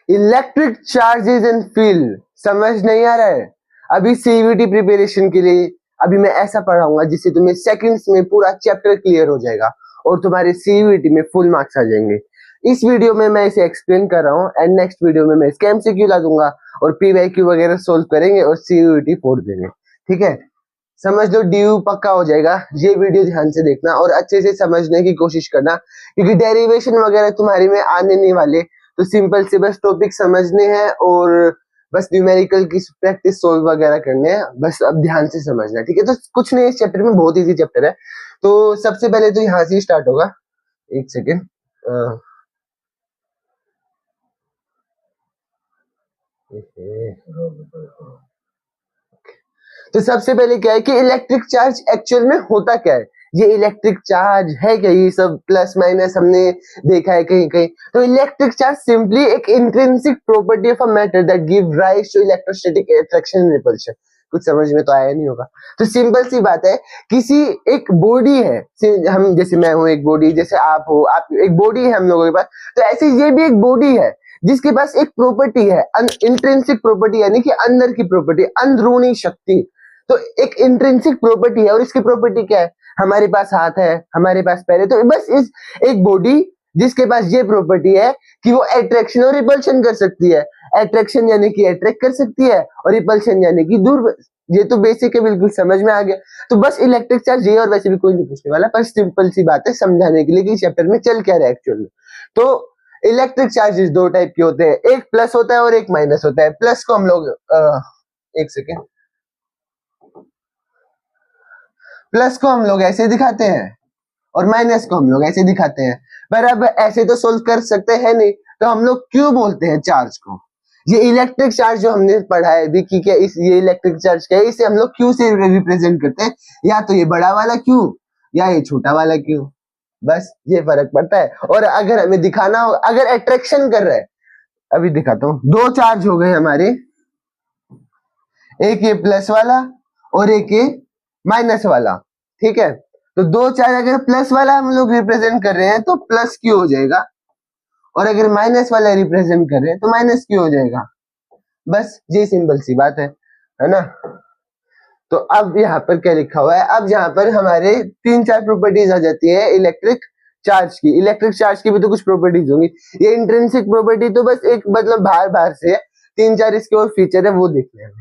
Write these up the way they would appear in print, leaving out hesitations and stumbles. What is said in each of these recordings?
Electric charges इन field, समझ नहीं आ रहा है? अभी सीयूईटी प्रिपरेशन के लिए अभी मैं ऐसा पढ़ाऊंगा जिससे तुम्हें सेकंड्स में पूरा चैप्टर क्लियर हो जाएगा और तुम्हारे सीयूईटी में फुल मार्क्स आ जाएंगे। इस वीडियो में मैं इसे एक्सप्लेन कर रहा हूँ एंड नेक्स्ट वीडियो में मैं इसके एमसीक्यू ला दूंगा और पीवाईक्यू वगैरह सोल्व करेंगे और सीयूईटी फोड़ देंगे। ठीक है, समझ लो ड्यू पक्का हो जाएगा। ये वीडियो ध्यान से देखना और अच्छे से समझने की कोशिश करना, क्योंकि डेरिवेशन वगैरह तुम्हारी में आने नहीं वाले, तो सिंपल से बस टॉपिक समझने हैं और बस न्यूमेरिकल की प्रैक्टिस सोल्व वगैरह करने हैं। बस अब ध्यान से समझना, ठीक है? तो कुछ नहीं, इस चैप्टर में बहुत इजी चैप्टर है। तो सबसे पहले तो यहाँ से स्टार्ट होगा। एक सेकेंड, तो सबसे पहले क्या है कि इलेक्ट्रिक चार्ज एक्चुअल में होता क्या है, ये इलेक्ट्रिक चार्ज है क्या? ये सब प्लस माइनस हमने देखा है कहीं कहीं। तो इलेक्ट्रिक चार्ज सिंपली एक intrinsic property of a matter that give rise to electrostatic attraction and repulsion. कुछ समझ में तो आया नहीं होगा। तो सिंपल सी बात है, किसी एक बॉडी है, हम जैसे मैं हूं एक बॉडी, जैसे आप हो, आप एक बॉडी है हम लोगों के पास, तो ऐसे ये भी एक बॉडी है जिसके पास एक प्रॉपर्टी है, इंट्रिंसिक प्रॉपर्टी, यानी कि अंदर की प्रॉपर्टी, अंदरूनी शक्ति। तो एक इंट्रिंसिक प्रॉपर्टी है और इसकी प्रॉपर्टी क्या है? हमारे पास हाथ है, हमारे पास पैर है, तो बस इस एक बॉडी जिसके पास ये प्रॉपर्टी है कि वो अट्रैक्शन और रिपल्शन कर सकती है। अट्रैक्शन यानी कि अट्रैक्ट कर सकती है और रिपल्शन यानी कि दूर। ये तो बेसिक है, बिल्कुल समझ में आ गया। तो बस इलेक्ट्रिक चार्ज ये, और वैसे भी कोई नहीं पूछने वाला, पर सिंपल सी बात है समझाने के लिए कि चैप्टर में चल क्या रहा है एक्चुअल में। तो इलेक्ट्रिक चार्जेस दो टाइप के होते हैं, एक प्लस होता है और एक माइनस होता है। प्लस को हम लोग एक सेकेंड, प्लस को हम लोग ऐसे दिखाते हैं और माइनस को हम लोग ऐसे दिखाते हैं। पर अब ऐसे तो सोल्व कर सकते हैं नहीं, तो हम लोग क्यों बोलते हैं चार्ज को? ये इलेक्ट्रिक चार्ज जो हमने पढ़ा है अभी कि क्या ये इलेक्ट्रिक चार्ज क्या है, इसे हम लोग क्यू से रिप्रेजेंट करते हैं, या तो ये बड़ा वाला क्यू या ये छोटा वाला क्यू, बस ये फर्क पड़ता है। और अगर हमें दिखाना हो, अगर अट्रैक्शन कर रहा है, अभी दिखाता हूं, दो चार्ज हो गए हमारे, एक ये प्लस वाला और एक ये माइनस वाला, ठीक है? तो दो चार्ज अगर प्लस वाला हम लोग रिप्रेजेंट कर रहे हैं तो प्लस क्यू हो जाएगा, और अगर माइनस वाला रिप्रेजेंट कर रहे हैं तो माइनस क्यू हो जाएगा। बस ये सिंपल सी बात है ना? तो अब यहाँ पर क्या लिखा हुआ है, अब यहाँ पर हमारे तीन चार प्रॉपर्टीज आ जाती है इलेक्ट्रिक चार्ज की। इलेक्ट्रिक चार्ज की भी तो कुछ प्रॉपर्टीज होंगी। ये इंट्रिंसिक प्रॉपर्टी तो बस एक मतलब बाहर बाहर से है, तीन चार इसके और फीचर है, वो देखने हैं।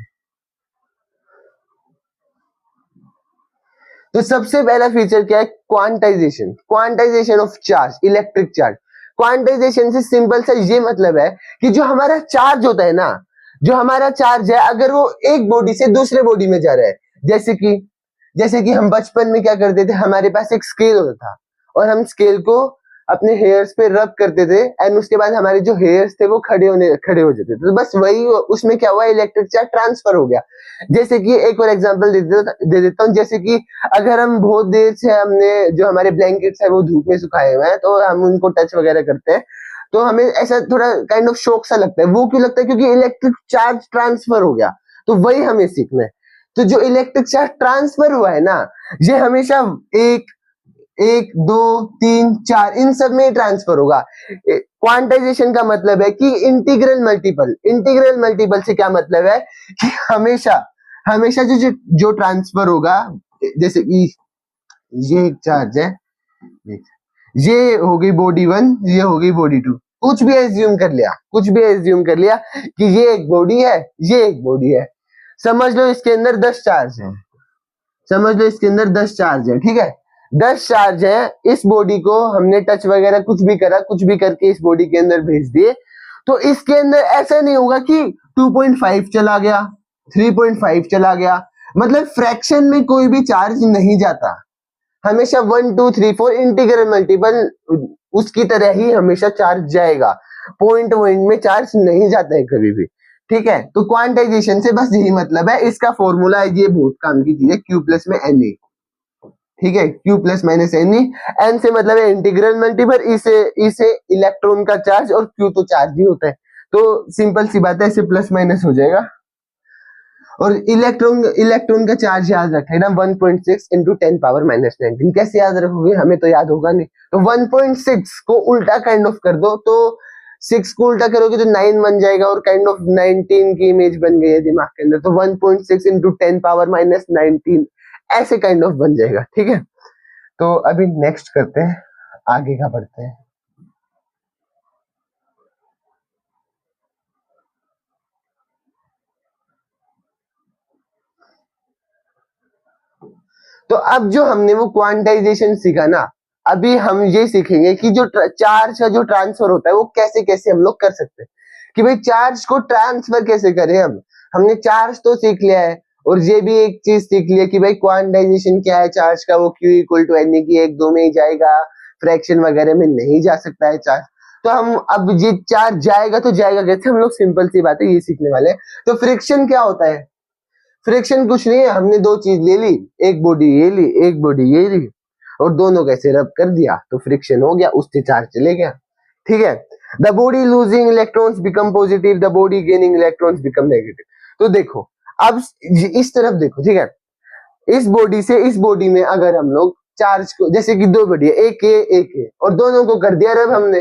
तो सबसे पहला फीचर क्या है? Quantization. Quantization of charge, electric charge. Quantization से सिंपल सा ये मतलब है कि जो हमारा चार्ज होता है ना, जो हमारा चार्ज है, अगर वो एक बॉडी से दूसरे बॉडी में जा रहा है, जैसे कि हम बचपन में क्या करते थे, हमारे पास एक स्केल होता था और हम स्केल को अपने हेयर्स पे रब करते थे एंड उसके बाद हमारे जो हेयर्स थे वो खड़े हो जाते थे। तो बस वही, उसमें क्या हुआ, इलेक्ट्रिक चार्ज ट्रांसफर हो गया। जैसे कि एक और एग्जांपल दे देता हूँ, जैसे कि अगर हम बहुत देर से हमने जो हमारे ब्लैंकेट्स है वो धूप में सुखाए हुए हैं, तो हम उनको टच वगैरह करते हैं, तो हमें ऐसा थोड़ा काइंड ऑफ शॉक सा लगता है। वो क्यों लगता है? क्योंकि इलेक्ट्रिक चार्ज ट्रांसफर हो गया। तो वही हमें सीखना है। तो जो इलेक्ट्रिक चार्ज ट्रांसफर हुआ है ना, ये हमेशा एक दो तीन चार इन सब में ट्रांसफर होगा। क्वांटाइजेशन का मतलब है कि इंटीग्रल मल्टीपल। इंटीग्रल मल्टीपल से क्या मतलब है कि हमेशा जो ट्रांसफर होगा, जैसे कि ये एक चार्ज है, ये हो गई बॉडी वन, ये हो गई बॉडी टू, कुछ भी एज्यूम कर लिया कि ये एक बॉडी है, ये एक बॉडी है। समझ लो इसके अंदर 10 चार्ज है, ठीक है? 10 चार्ज है, इस बॉडी को हमने टच वगैरह कुछ भी करा, कुछ भी करके इस बॉडी के अंदर भेज दिए, तो इसके अंदर ऐसा नहीं होगा कि 2.5 चला गया, 3.5 चला गया, मतलब फ्रैक्शन में कोई भी चार्ज नहीं जाता। हमेशा 1 2 3 4 इंटीग्रल मल्टीपल उसकी तरह ही हमेशा चार्ज जाएगा। पॉइंट में चार्ज नहीं जाता है कभी भी, ठीक है? तो क्वांटाइजेशन से बस यही मतलब है। इसका फॉर्मूला है, ये बहुत काम की चीज है, Q प्लस में Na, ठीक है? Q plus minus Na, N से मतलब है इंटीग्रल मल्टीपल, इसे इलेक्ट्रॉन का चार्ज, और Q तो चार्ज ही होता है। तो सिंपल सी बात है, इसे प्लस माइनस हो जाएगा। और इलेक्ट्रॉन का चार्ज याद रखे ना, 1.6 इंटू 10 पावर माइनस 19। कैसे याद रखोगे? हमें तो याद होगा नहीं। तो 1.6 को उल्टा काइंड ऑफ कर दो, तो 6 को उल्टा करोगे तो 9 बन जाएगा और काइंड ऑफ 19 की इमेज बन गई है दिमाग के अंदर, तो 1.6 इंटू 10 पावर माइनस 19 ऐसे काइंड ऑफ बन जाएगा। ठीक है, तो अभी नेक्स्ट करते हैं, आगे का बढ़ते हैं। तो अब जो हमने वो क्वांटाइजेशन सीखा ना, अभी हम ये सीखेंगे कि जो चार्ज का जो ट्रांसफर होता है वो कैसे कैसे हम लोग कर सकते हैं, कि भाई चार्ज को ट्रांसफर कैसे करें हम। हमने चार्ज तो सीख लिया है, और ये भी एक चीज सीख लिया कि भाई क्वांटाइजेशन क्या है चार्ज का, वो Q इक्वल टू एन की 1 2 में ही जाएगा, फ्रैक्शन वगैरह में नहीं जा सकता है चार्ज। तो हम अब ये चार्ज जाएगा तो जाएगा कैसे, हम लोग सिंपल सी बात है ये सीखने वाले हैं। तो फ्रिक्शन क्या होता है, फ्रिक्शन कुछ नहीं है, हमने दो चीज ले ली, एक बॉडी ये ली एक बॉडी ये ली, और दोनों कैसे रब कर दिया तो फ्रिक्शन हो गया, उससे चार्ज चले गया। ठीक है, the body losing electrons become positive, the body gaining electrons become negative. तो देखो अब इस तरफ देखो, ठीक है, इस बॉडी से इस बॉडी में अगर हम लोग चार्ज को, जैसे कि दो बॉडी है, एक है और दोनों को कर दिया रब हमने,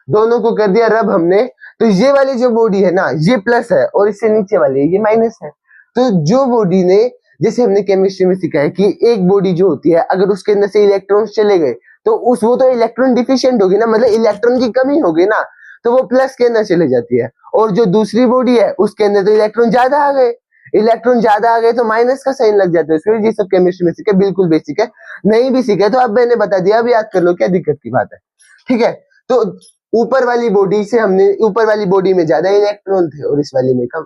दोनों को कर दिया रब हमने, तो ये वाली जो बॉडी है ना ये प्लस है और इससे नीचे वाली ये माइनस है। तो जो बॉडी ने, जैसे हमने केमिस्ट्री में सीखा है कि एक बॉडी जो होती है अगर उसके अंदर से इलेक्ट्रॉन्स चले गए तो उस वो तो इलेक्ट्रॉन डिफिशिएंट होगी ना, मतलब इलेक्ट्रॉन की कमी होगी ना, तो वो प्लस के अंदर चले जाती है। और जो दूसरी बॉडी है उसके अंदर तो इलेक्ट्रॉन ज्यादा आ गए, इलेक्ट्रॉन ज्यादा आ गए तो माइनस का साइन लग जाता है उसमें। ये सब केमिस्ट्री में सीखा, बिल्कुल बेसिक है, नहीं भी सीखा तो अब मैंने बता दिया, अब याद कर लो, क्या दिक्कत की बात है। ठीक है, तो ऊपर वाली बॉडी से हमने, ऊपर वाली बॉडी में ज्यादा इलेक्ट्रॉन थे और इस वाली में कम,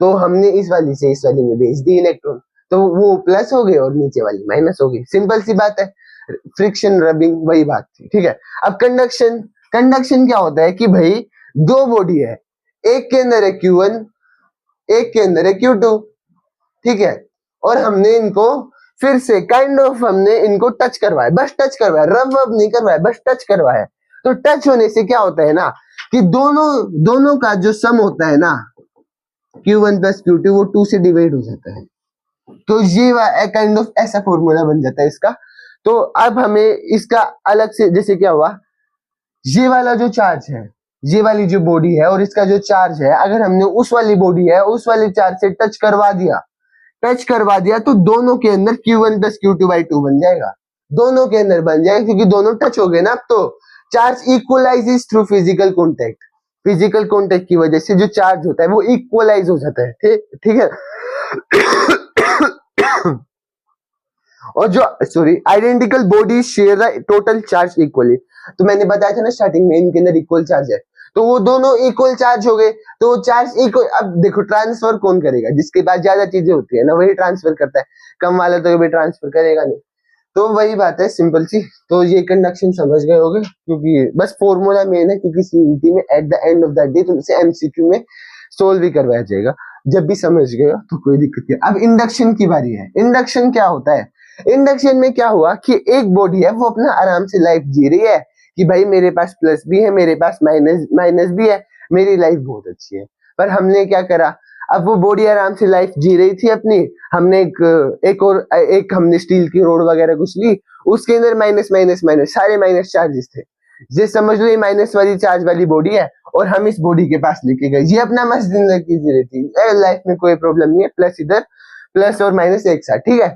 तो हमने इस वाली से इस वाली में भेज दी इलेक्ट्रॉन, तो वो प्लस हो गए और नीचे वाली माइनस हो गई, सिंपल सी बात है। फ्रिक्शन रबिंग वही बात थी। ठीक है, अब कंडक्शन, कंडक्शन क्या होता है कि भाई दो बॉडी है, एक के अंदर है Q1 एक के अंदर है Q2, ठीक है, और हमने इनको फिर से काइंड ऑफ हमने इनको टच करवाया, बस टच करवाया, रब वब नहीं करवाया, बस टच करवाया। तो टच होने से क्या होता है ना कि दोनों दोनों का जो सम होता है ना Q1 प्लस Q2 वो 2 से डिवाइड हो जाता है। तो ये काइंड ऑफ ऐसा फॉर्मूला बन जाता है इसका। तो अब हमें इसका अलग से, जैसे क्या हुआ, ये वाला जो चार्ज है, ये वाली जो बॉडी है और इसका जो चार्ज है, अगर हमने उस वाली बॉडी है उस वाली चार्ज से टच करवा दिया, टच करवा दिया तो दोनों के अंदर Q1 प्लस Q2 बाई 2 बन जाएगा, दोनों के अंदर बन जाएगा क्योंकि दोनों टच हो गए ना। अब तो charge equalizes through physical contact, physical contact की वजह से जो चार्ज होता है वो इक्वलाइज हो जाता है। ठीक है और जो sorry identical body share the total charge equally, तो मैंने बताया था ना स्टार्टिंग में इनके अंदर इक्वल चार्ज है, तो वो दोनों इक्वल चार्ज हो गए, तो वो चार्ज इक्वल। अब देखो ट्रांसफर कौन करेगा, जिसके पास ज्यादा चीजें होती है ना वही ट्रांसफर करता है, कम वाला तो कभी ट्रांसफर करेगा नहीं। तो वही बात है सिंपल सी। तो ये कंडक्शन समझ गए होगे, क्योंकि बस फॉर्मूला मेन है, क्योंकि सीईटी में at the end of the day तुमसे एमसीक्यू में सोल्व भी करवाया जाएगा, जब भी समझ गए तो कोई दिक्कत नहीं। अब इंडक्शन की बारी है। इंडक्शन क्या होता है, इंडक्शन में क्या हुआ कि एक बॉडी है वो अपना आराम से लाइफ जी रही है कि भाई मेरे पास प्लस भी है मेरे पास माइनस माइनस भी है, मेरी लाइफ बहुत अच्छी है। पर हमने क्या करा, अब वो बॉडी आराम से लाइफ जी रही थी अपनी, हमने एक हमने स्टील की रोड वगैरह कुछ ली, उसके अंदर माइनस माइनस माइनस सारे माइनस चार्जेस थे। ये समझ लो ये माइनस वाली चार्ज वाली बॉडी है और हम इस बॉडी के पास लेके गए, ये अपना मस्त जिंदगी जी रही थी, लाइफ में कोई प्रॉब्लम नहीं है, प्लस इधर प्लस और माइनस एक साथ। ठीक है,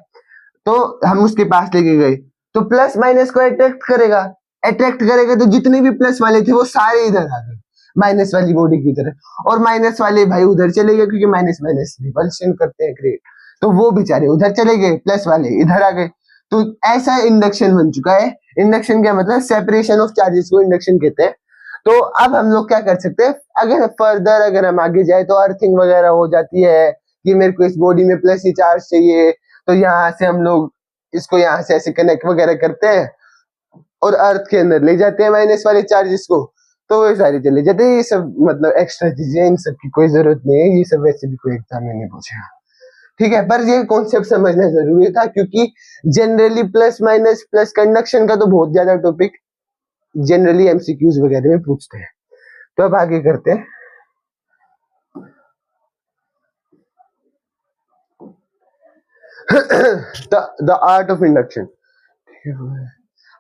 तो हम उसके पास लेके गए, तो प्लस माइनस को अट्रैक्ट करेगा, अट्रैक्ट करेगा तो जितने भी प्लस वाले थे वो सारे इधर आ गए माइनस वाली बॉडी की तरफ, और माइनस वाले भाई उधर चले गए क्योंकि माइनस माइनस रिपल्शन करते हैं क्रिएट, तो वो बेचारे उधर चले गए, प्लस वाले इधर आ गए। तो ऐसा इंडक्शन बन चुका है। इंडक्शन क्या मतलब, सेपरेशन ऑफ चार्जेस को इंडक्शन कहते हैं। तो अब हम लोग क्या कर सकते हैं, अगर फर्दर अगर हम आगे जाए तो अर्थिंग वगैरह हो जाती है कि मेरे को इस बॉडी में प्लस ही चार्ज चाहिए, तो यहाँ से हम लोग इसको यहाँ से ऐसे कनेक्ट वगैरह करते हैं और अर्थ के अंदर ले जाते हैं माइनस वाले चार्जेस को, तो वो सारी चले जाते हैं। ये सब मतलब एक्स्ट्रा चीजें, इन सब की कोई जरूरत नहीं है, ये सब वैसे भी कोई एग्जाम में नहीं पूछेगा। ठीक है, पर ये कॉन्सेप्ट समझना जरूरी था क्योंकि generally plus minus plus conduction का तो बहुत ज्यादा टॉपिक जनरली एमसीक्यूज वगैरह में पूछते हैं। तो अब आगे करते हैं। The art of induction.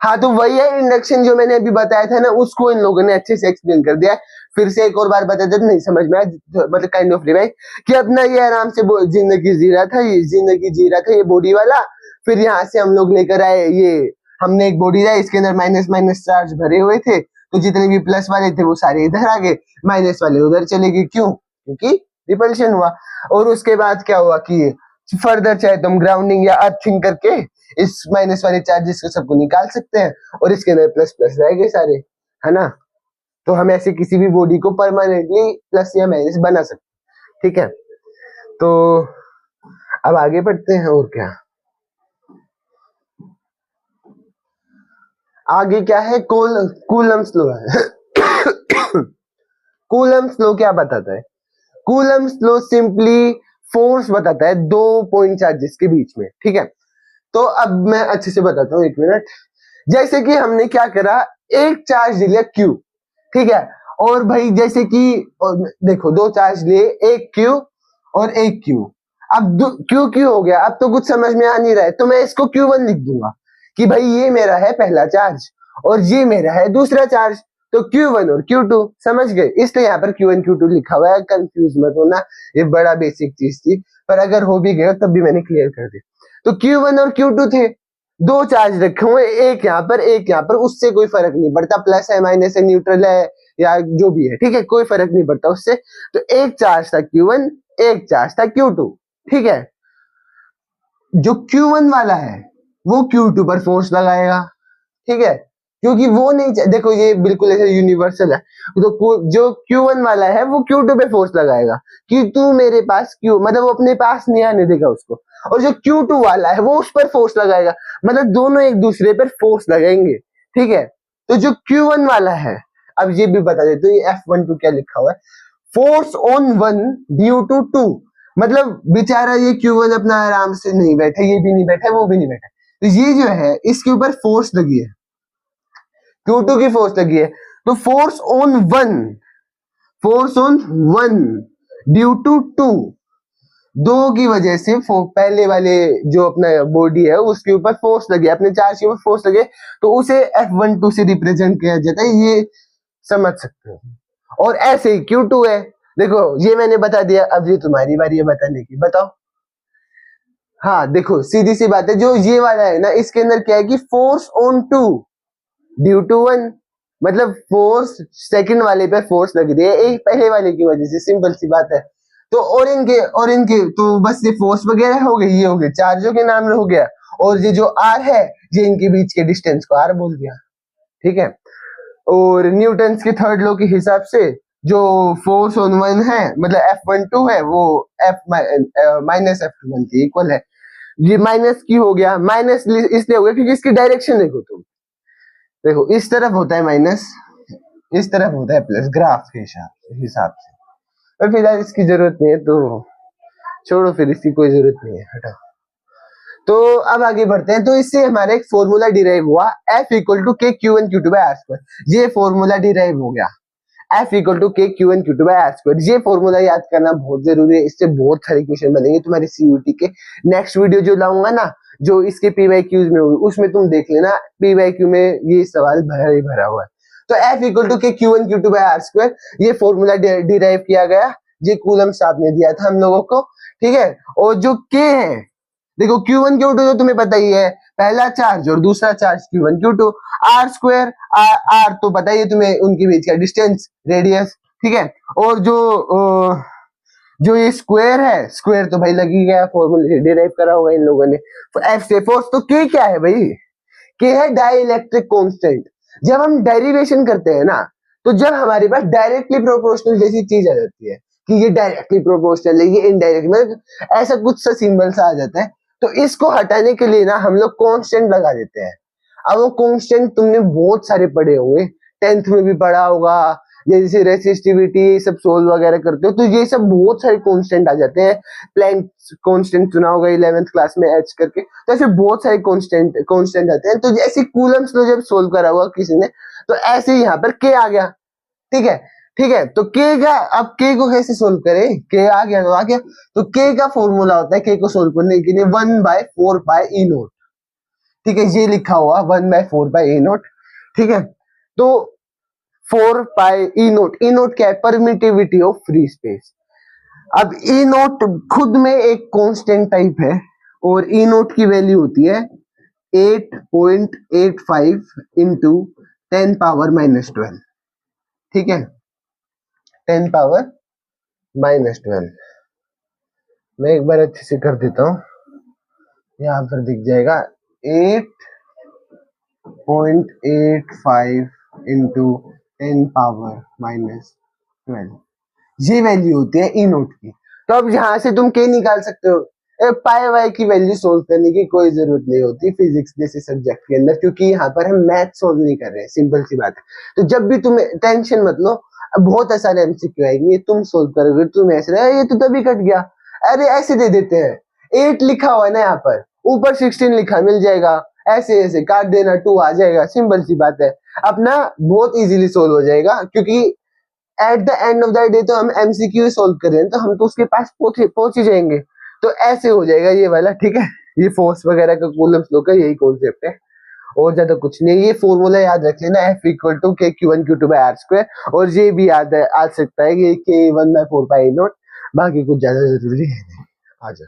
हाँ तो वही है इंडक्शन जो मैंने अभी बताया था ना, उसको इन लोगों ने अच्छे से एक्सप्लेन कर दिया है। फिर से एक और बार बता देते, नहीं समझ में आया मतलब काइंड ऑफ रिवाइज, कि अपना ये आराम से जिंदगी जी रहा था, ये जिंदगी जी रहा था ये बॉडी वाला। फिर यहाँ से हम लोग लेकर आए ये, हमने एक बॉडी लाया, इसके अंदर माइनस माइनस चार्ज भरे हुए थे, तो जितने भी प्लस वाले थे वो सारे इधर आ गए, माइनस वाले उधर चले गए। क्यों? क्योंकि रिपल्शन हुआ। और उसके बाद क्या हुआ कि फर्दर चाहे तुम ग्राउंडिंग या अर्थिंग करके इस माइनस वाले चार्जेस को सबको निकाल सकते हैं, और इसके अंदर प्लस प्लस रह गए सारे, है ना। तो हम ऐसे किसी भी बॉडी को परमानेंटली प्लस या माइनस बना सकते हैं, ठीक है। तो अब आगे बढ़ते हैं, और क्या आगे क्या है, कूलम्स लॉ है। कूलम्स लॉ क्या बताता है? कूलम्स लॉ सिंपली फोर्स बताता है दो पॉइंट चार्जेस के बीच में, ठीक है। तो अब मैं अच्छे से बताता हूँ, एक मिनट। जैसे कि हमने क्या करा, एक चार्ज लिया Q, ठीक है। और भाई जैसे कि देखो दो चार्ज लिए, एक Q और एक Q। अब Q हो गया, अब तो कुछ समझ में आ नहीं रहा है, तो मैं इसको Q1 लिख दूंगा कि भाई ये मेरा है पहला चार्ज और ये मेरा है दूसरा चार्ज। तो Q1 और Q2 समझ गए, इसलिए यहाँ पर Q1 Q2 लिखा हुआ है, कंफ्यूज मत होना, ये बड़ा बेसिक चीज थी, पर अगर हो भी गया तब भी मैंने क्लियर कर दिया। तो Q1 और Q2 थे, दो चार्ज रखे हुए, एक यहाँ पर एक यहाँ पर, उससे कोई फर्क नहीं पड़ता, प्लस है माइनस है न्यूट्रल है या जो भी है, ठीक है, कोई फर्क नहीं पड़ता उससे। तो एक चार्ज था Q1, एक चार्ज था Q2, ठीक है। जो Q1 वाला है वो Q2 पर फोर्स लगाएगा, ठीक है, क्योंकि वो नहीं, देखो ये बिल्कुल ऐसे यूनिवर्सल है। तो जो Q1 वाला है वो Q2 पे फोर्स लगाएगा कि तू मेरे पास Q, मतलब वो अपने पास नहीं आने देगा उसको। और जो Q2 वाला है वो उस पर फोर्स लगाएगा, मतलब दोनों एक दूसरे पर फोर्स लगाएंगे, ठीक है। तो जो Q1 वाला है, अब ये भी बता देते, तो ये F12 क्या लिखा हुआ है, force on one due to two. मतलब बेचारा ये Q1 अपना आराम से नहीं बैठा, ये भी नहीं बैठा, वो भी नहीं बैठा, तो ये जो है इसके ऊपर फोर्स लगी है, Q2 की फोर्स लगी है। तो force on one due to two, दो की वजह से पहले वाले जो अपना बॉडी है उसके ऊपर फोर्स लगे, अपने चार्ज के ऊपर फोर्स लगे, तो उसे F12 से रिप्रेजेंट किया जाता है, ये समझ सकते हो। और ऐसे ही Q2 है, देखो ये मैंने बता दिया, अब ये तुम्हारी बारी है बताने की, बताओ। हाँ देखो सीधी सी बात है, जो ये वाला है ना, इसके अंदर क्या है कि force on two due to one, मतलब फोर्स सेकंड वाले पे फोर्स लग रही है एक पहले वाले की वजह से, सिंपल सी बात है। तो और इनके तो बस ये फोर्स वगैरह हो गई, ये हो गए चार्जों के नाम हो गया, और ये जो आर है ये इनके बीच के डिस्टेंस को आर बोल दिया, ठीक है। और न्यूटन के थर्ड लॉ के हिसाब से जो फोर्स ऑन वन है, मतलब F12 है, वो F माइनस F21 के इक्वल है। ये माइनस की हो गया, माइनस इसलिए हो गया क्योंकि इसकी डायरेक्शन देखो तुम, देखो इस तरफ होता है माइनस, इस तरफ होता है प्लस, ग्राफ के हिसाब से। पर फिलहाल इसकी जरूरत नहीं है, तो छोड़ो, फिर इसकी कोई जरूरत नहीं है, हटाओ। तो अब आगे बढ़ते हैं, तो इससे हमारा एक फॉर्मूला डिराइव हुआ, F equal to K Q1 Q2 by R square. ये फॉर्मूला डिराइव हो गया, F equal to K Q1 Q2 by R square. ये फॉर्मूला याद करना बहुत जरूरी है, इससे बहुत सारे क्वेश्चन बनेंगे तुम्हारे CUT के। नेक्स्ट वीडियो जो लाऊंगा ना, जो इसके PYQs में होगी, उसमें तुम देख लेना, PYQ में ये सवाल भरा ही भरा हुआ है। तो F equal to K Q1 Q2 by R square, ये फॉर्मूला डिराइव किया गया, ये कूलम साहब ने दिया था हम लोगों को, ठीक है। और जो K है, देखो Q1 Q2 तो तुम्हें पता ही है, पहला चार्ज और दूसरा charge Q1 Q2, are square, are तो पता ही है तुम्हें, उनके बीच का डिस्टेंस, रेडियस, ठीक है। और जो ये स्क्वायर है, स्क्वायर तो भाई लगी गया, फॉर्मूला डिराइव करा होगा इन लोगों ने। तो एफ से फोर्स, तो के क्या है भाई, के है डाइलेक्ट्रिक कांस्टेंट। जब हम डेरिवेशन करते हैं ना, तो जब हमारे पास डायरेक्टली प्रोपोर्शनल जैसी चीज आ जाती है कि ये डायरेक्टली प्रोपोर्शनल है, ये इनडायरेक्ट, मतलब ऐसा कुछ सा सिंबल सा आ जाता है, तो इसको हटाने के लिए ना हम लोग कांस्टेंट लगा देते हैं। अब वो कांस्टेंट तुमने बहुत सारे पढ़े होंगे, 10th में भी पढ़ा होगा, जैसे रेसिस्टिविटी सब सोल्व वगैरह करते हो, तो ये सब बहुत सारे कांस्टेंट आ जाते हैं। प्लैंक कांस्टेंट सुना होगा 11th क्लास में एच करके, तो ऐसे बहुत सारे कांस्टेंट आते हैं। तो जैसे कूलम्स लो जब सोल्व करा हुआ किसी ने, तो ऐसे यहाँ पर के आ गया, ठीक है, ठीक है। तो के का, अब के को कैसे सोल्व करें, के आ गया तो आ गया। तो के का फॉर्मूला होता है के को सोल्व करने के लिए 1/4 पाई ई नॉट, ठीक है, ये लिखा हुआ 1/4/A0, ठीक है। तो 4π E0 क्या है? Permittivity of free space. अब E0 खुद में एक कांस्टेंट टाइप है और E0 की वैल्यू होती है 8.85 इंटू 10⁻⁻12, ठीक है, 10⁻⁻12। मैं एक बार अच्छे से कर देता हूं, यहाँ पर दिख जाएगा 8.85 इंटू 10⁻⁻12, ये वैल्यू होती है E0 की। तो अब यहाँ से तुम क्या निकाल सकते हो? पाई वाई की वैल्यू सोल्व करने की कोई जरूरत नहीं होती फिजिक्स जैसे सब्जेक्ट के अंदर, क्योंकि यहाँ पर हम मैथ सोल्व नहीं कर रहे हैं, सिंपल सी बात है। तो जब भी तुम्हें टेंशन मत लो, बहुत आसान एमसीक्यू आएंगे, तुम सोल्व करोगे, तुम ऐसे ये तो तभी कट गया, अरे ऐसे दे देते हैं, 8 लिखा हुआ है ना यहाँ पर, ऊपर 16 लिखा मिल जाएगा, ऐसे ऐसे काट देना, 2 आ जाएगा, सिंपल सी बात है, अपना बहुत इजीली सोल्व हो जाएगा। क्योंकि at the end of the day तो हम एमसीक्यू सोल्व कर रहे हैं, तो हम तो उसके पास पहुंच ही जाएंगे। तो ऐसे हो जाएगा ये वाला, ठीक है। ये फोर्स वगैरह का कूलम्स लॉ का यही कॉन्सेप्ट है और ज्यादा कुछ नहीं। ये फॉर्मूला याद रख लेना, F इक्वल टू K(Q1Q2/R²), और ये भी याद आ सकता है कि K1/4πA0, बाकी कुछ ज्यादा जरूरी है नहीं। आ जाओ,